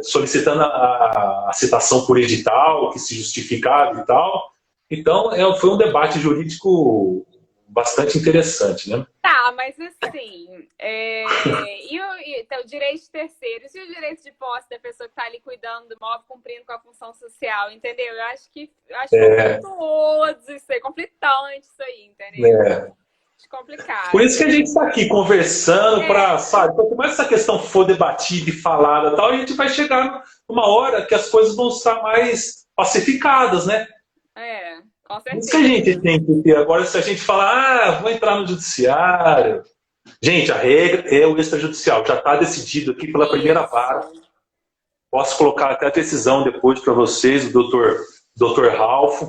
solicitando a citação por edital, que se justificava e tal. Então, foi um debate jurídico bastante interessante, né? Tá, mas assim, então, o direito de terceiros e o direito de posse da pessoa que está ali cuidando do imóvel, cumprindo com a função social, entendeu? Eu acho que conflituoso isso aí, conflitante isso aí, entendeu? Complicado. Por isso que a gente está aqui conversando para, sabe, quanto mais essa questão for debatida e falada e tal, a gente vai chegar numa hora que as coisas vão estar mais pacificadas, né? Com certeza. Isso que a gente tem que ter. Agora, se a gente falar, vou entrar no judiciário. Gente, a regra é o extrajudicial. Já está decidido aqui pela primeira vara. Posso colocar até a decisão depois para vocês, o doutor Ralph,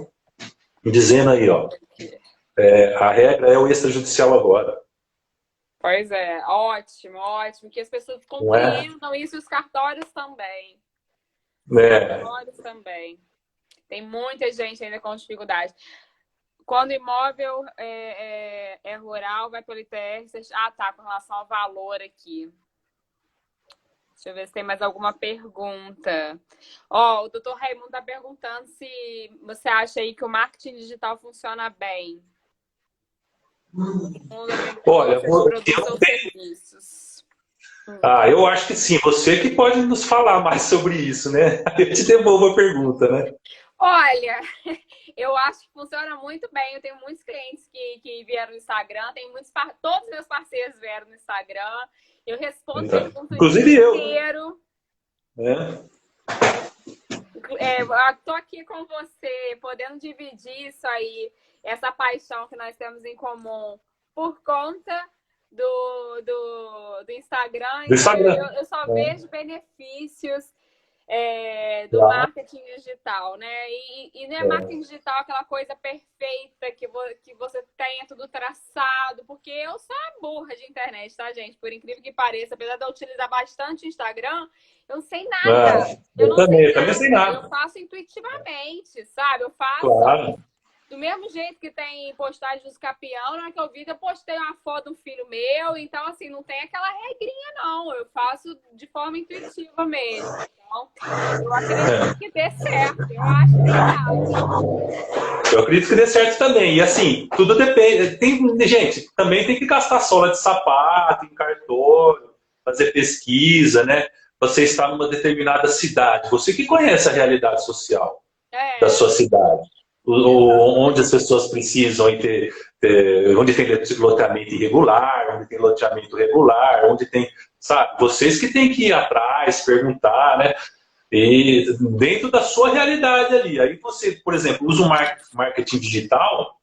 dizendo aí, ó. A regra é o extrajudicial agora. Pois é, ótimo, ótimo. Que as pessoas compreendam isso e os cartórios também. Os cartórios também. Tem muita gente ainda com dificuldade. Quando o imóvel é rural, vai pelo ITR. Tá, com relação ao valor aqui. Deixa eu ver se tem mais alguma pergunta. O doutor Raimundo está perguntando se você acha aí que o marketing digital funciona bem. Olha, produtos ou serviços. Eu acho que sim. Você que pode nos falar mais sobre isso, né? Eu te devolvo a pergunta, né? Olha, eu acho que funciona muito bem. Eu tenho muitos clientes que vieram no Instagram, todos os meus parceiros vieram no Instagram. Eu respondo Então, perguntas o inclusive dia eu. inteiro. Tô aqui com você, podendo dividir isso aí, essa paixão que nós temos em comum por conta do Instagram. Do Instagram. Eu só vejo benefícios do marketing digital, né? E não é marketing digital aquela coisa perfeita que você tenha tudo traçado, porque eu sou a burra de internet, tá, gente? Por incrível que pareça, apesar de eu utilizar bastante o Instagram, eu não sei nada. Eu também sei nada. Eu faço intuitivamente, sabe? Eu faço do mesmo jeito que tem postagem dos campeão, na hora que eu vi, eu postei uma foto do filho meu, então, assim, não tem aquela regrinha, não. Eu faço de forma intuitiva mesmo. Então, eu acredito que dê certo. Eu acho legal. Eu acredito que dê certo também. E, assim, tudo depende. Gente, também tem que gastar sola de sapato, em cartório, fazer pesquisa, né? Você está numa determinada cidade. Você que conhece a realidade social da sua cidade. Onde as pessoas precisam onde tem loteamento irregular, onde tem loteamento regular, onde tem, sabe, vocês que têm que ir atrás, perguntar, né? E dentro da sua realidade ali. Aí você, por exemplo, usa o marketing digital,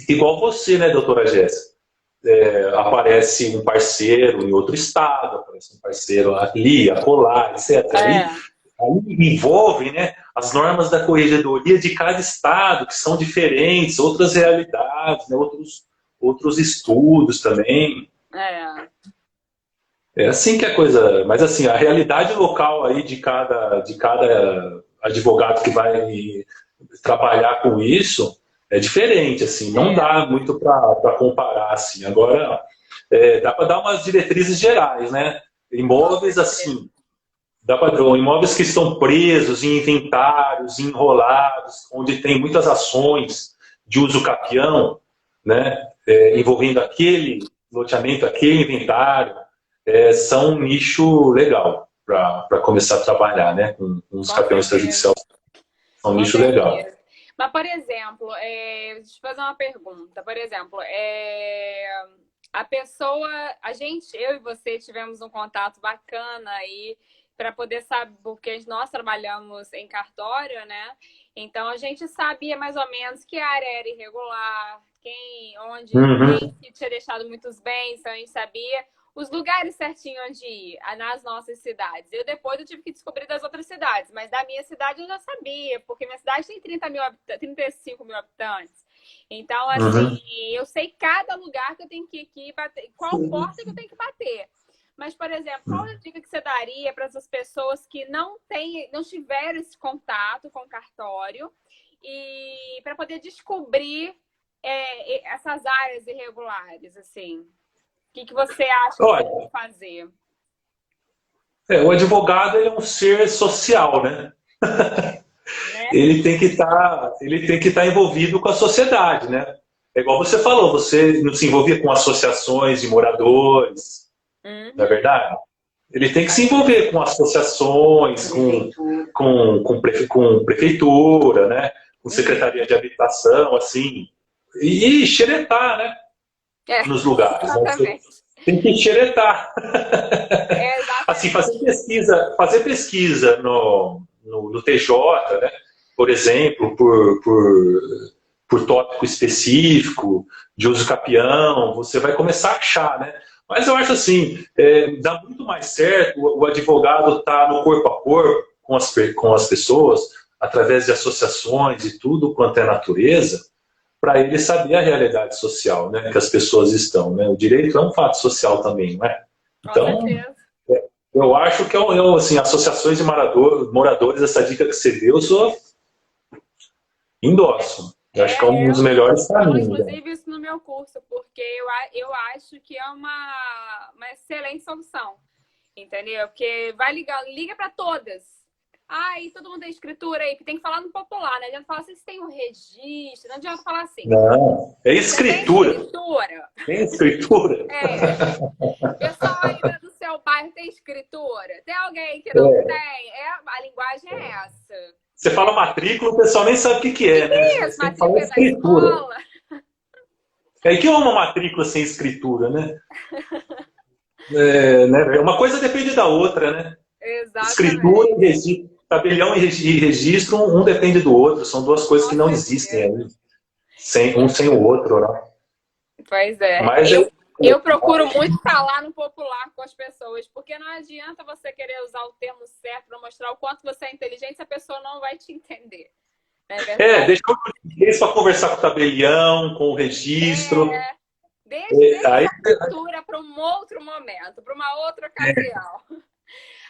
igual você, né, doutora Jéssica? Aparece um parceiro em outro estado, aparece um parceiro ali, acolá, etc. Aí envolve, né, as normas da corregedoria de cada estado, que são diferentes, outras realidades, né, outros estudos também. É assim que a coisa... Mas assim, a realidade local aí de cada advogado que vai trabalhar com isso é diferente, assim, não dá muito para comparar, assim. Agora, dá para dar umas diretrizes gerais, né? Imóveis, assim... Dá padrão, imóveis que estão presos em inventários, enrolados, onde tem muitas ações de uso capião, né, envolvendo aquele loteamento, aquele inventário, são um nicho legal para começar a trabalhar, né, com os capiões extrajudiciais. É um nicho legal. Mas, por exemplo, deixa eu fazer uma pergunta. Por exemplo, a pessoa, eu e você tivemos um contato bacana aí, para poder saber, porque nós trabalhamos em cartório, né? Então a gente sabia mais ou menos que área era irregular, quem tinha deixado muitos bens, então a gente sabia os lugares certinho onde ir, nas nossas cidades. Depois eu tive que descobrir das outras cidades, mas da minha cidade eu já sabia, porque minha cidade tem 35 mil habitantes. Então, assim, eu sei cada lugar que eu tenho que ir bater, qual porta que eu tenho que bater. Mas, por exemplo, qual é a dica que você daria para essas pessoas que não tiveram esse contato com o cartório e para poder descobrir essas áreas irregulares, assim? O que você acha que você tem que fazer? O advogado ele é um ser social, né? Ele tem que estar envolvido com a sociedade, né? É igual você falou, você não se envolvia com associações de moradores, não é verdade? Ele tem que se envolver com associações, com prefeitura, né? Com secretaria de habitação, assim, e xeretar, né? Nos lugares. Né? Tem que xeretar. Assim, fazer pesquisa no TJ, né? Por exemplo, por tópico específico, de uso capião, você vai começar a achar, né? Mas eu acho assim, dá muito mais certo o advogado estar no corpo a corpo com as pessoas, através de associações e tudo quanto é natureza, para ele saber a realidade social, né, que as pessoas estão. Né? O direito é um fato social também, não é? Então, eu acho que assim, associações de moradores, essa dica que você deu, eu sou endosso. Eu acho que é um dos melhores caminhos. Inclusive isso no meu curso, porque eu acho que é uma excelente solução, entendeu? Porque liga para todas. Ai, todo mundo tem escritura aí, que tem que falar no popular, né? Não adianta falar assim, se tem um registro, não adianta falar assim. Não, é escritura. Tem escritura? Tem escritura? Pessoal aí do seu bairro tem escritura? Tem alguém que não tem? A linguagem é essa. Você fala matrícula, o pessoal nem sabe o que é, né? Isso, matrícula da escola. E que é uma matrícula sem escritura, né? Né? Uma coisa depende da outra, né? Exatamente. Escritura e registro, tabelião e registro, um depende do outro. São duas coisas que não existem aí. Um sem o outro, né? Pois é. Mas eu procuro muito falar no popular com as pessoas, porque não adianta você querer usar o termo certo para mostrar o quanto você é inteligente se a pessoa não vai te entender. Deixa eu para conversar com o tabelião, com o registro. Deixa a cultura para um outro momento, para uma outra ocasião.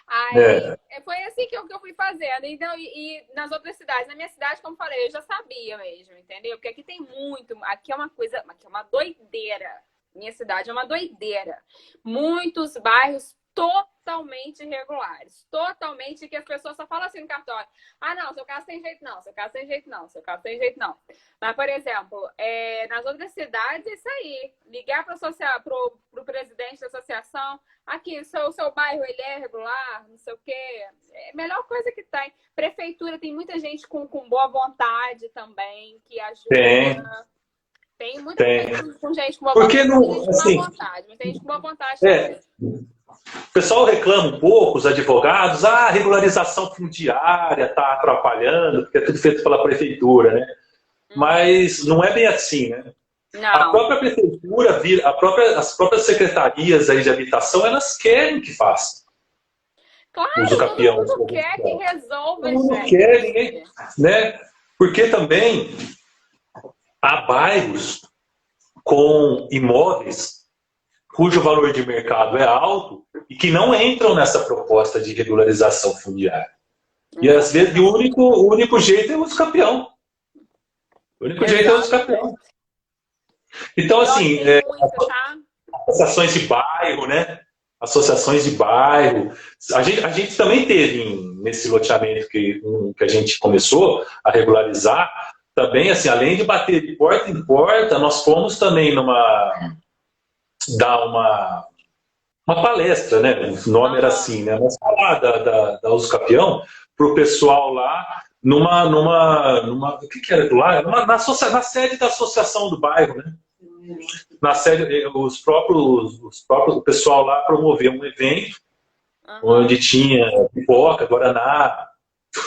Aí, foi assim que eu fui fazendo. Então, e nas outras cidades, na minha cidade, como falei, eu já sabia mesmo, entendeu? Porque aqui tem muito, aqui é uma coisa, aqui é uma doideira. Minha cidade é uma doideira. Muitos bairros totalmente irregulares. Totalmente que as pessoas só falam assim no cartório. Ah, não, seu caso tem jeito não, seu caso tem jeito não, seu caso tem jeito não. Mas, por exemplo, nas outras cidades, é isso aí. Ligar para o presidente da associação. Aqui, o seu bairro, ele é regular, não sei o quê. É a melhor coisa que tem. Prefeitura, tem muita gente com boa vontade também, que ajuda. Tem muita gente com gente com boa vontade. Mas tem gente com boa vontade também. O pessoal reclama um pouco, os advogados, a regularização fundiária está atrapalhando, porque é tudo feito pela prefeitura, né? Mas não é bem assim, né? Não. A própria prefeitura, as próprias secretarias aí de habitação, elas querem que faça. Claro, todo mundo quer que resolva. Todo mundo quer, ninguém, né? Porque também há bairros com imóveis cujo valor de mercado é alto e que não entram nessa proposta de regularização fundiária. E às vezes o único jeito é o campeão. O único jeito é o campeão. Então, assim, associações de bairro, né? Associações de bairro. A gente também teve, nesse loteamento que a gente começou a regularizar, também, assim, além de bater de porta em porta, nós fomos também dar uma palestra, né? O nome era assim, né? Nós falar da Uso Capião para o pessoal lá o que era lá? Na sede da associação do bairro, né? Na sede, o pessoal lá promoveu um evento onde tinha pipoca, guaraná,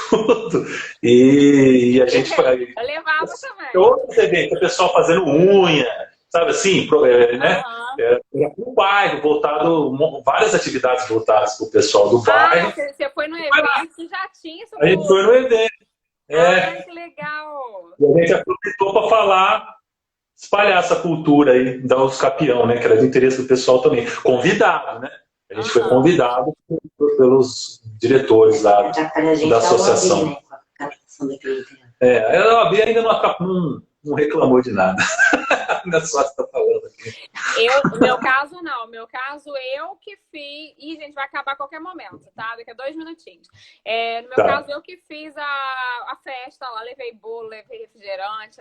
tudo. E a gente eu levava também. Outros eventos, o pessoal fazendo unha, sabe assim, né? Era para o bairro, várias atividades voltadas para o pessoal do bairro. Você foi no evento que já tinha isso. A gente foi no evento. Que legal! E a gente aproveitou para falar, espalhar essa cultura aí da Uso Capião, né? Que era de interesse do pessoal também. Convidado, né? A gente foi convidado pelos diretores lá da associação. A OAB ainda não reclamou de nada. Ainda só está falando aqui. No meu caso, não. No meu caso, eu que fiz... Ih, gente, vai acabar a qualquer momento, tá? Daqui a 2 minutinhos. No meu caso, eu que fiz a festa lá. Levei bolo, levei refrigerante,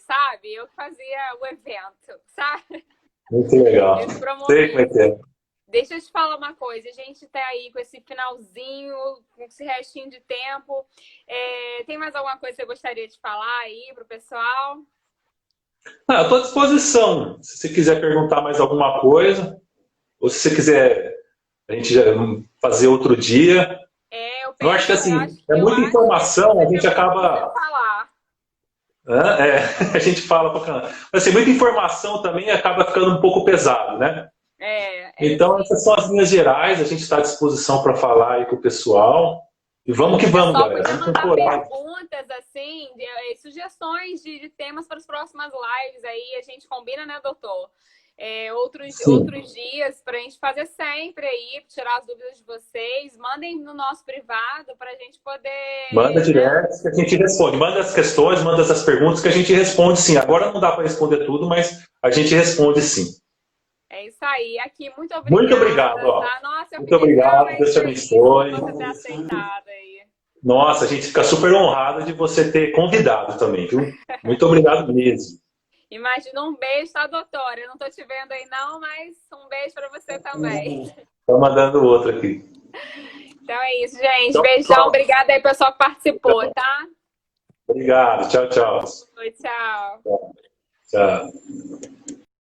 sabe? Eu que fazia o evento, sabe? Muito legal. Sei como é que é. Deixa eu te falar uma coisa. A gente tá aí com esse finalzinho, com esse restinho de tempo. Tem mais alguma coisa que você gostaria de falar aí pro pessoal? Eu estou à disposição. Se você quiser perguntar mais alguma coisa, ou se você quiser a gente fazer outro dia. Eu acho que assim, muita informação, a gente acaba... A gente fala pra caramba. Mas assim, muita informação também acaba ficando um pouco pesado, né? Então, essas são as linhas gerais, a gente está à disposição para falar aí com o pessoal. E vamos que vamos, galera. Vamos mandar perguntas, assim, sugestões de temas para as próximas lives aí. A gente combina, né, doutor? Outros dias para a gente fazer sempre aí, tirar as dúvidas de vocês. Mandem no nosso privado para a gente poder... Manda direto que a gente responde. Manda as questões, manda as perguntas que a gente responde sim. Agora não dá para responder tudo, mas a gente responde sim. É isso aí. Aqui, muito obrigada. Muito obrigado. Tá? Nossa, muito obrigado. Deus te abençoe. Você ter aceitado aí. Nossa, a gente fica super honrado de você ter convidado também, viu? Muito obrigado mesmo. Imagina, um beijo, tá, doutora? Eu não tô te vendo aí não, mas um beijo para você também. Tô mandando outro aqui. Então é isso, gente. Tchau, Beijão. tchau. Obrigada aí, pessoal, que participou, tá? Obrigado. Tchau, tchau. Oi, tchau. Tchau.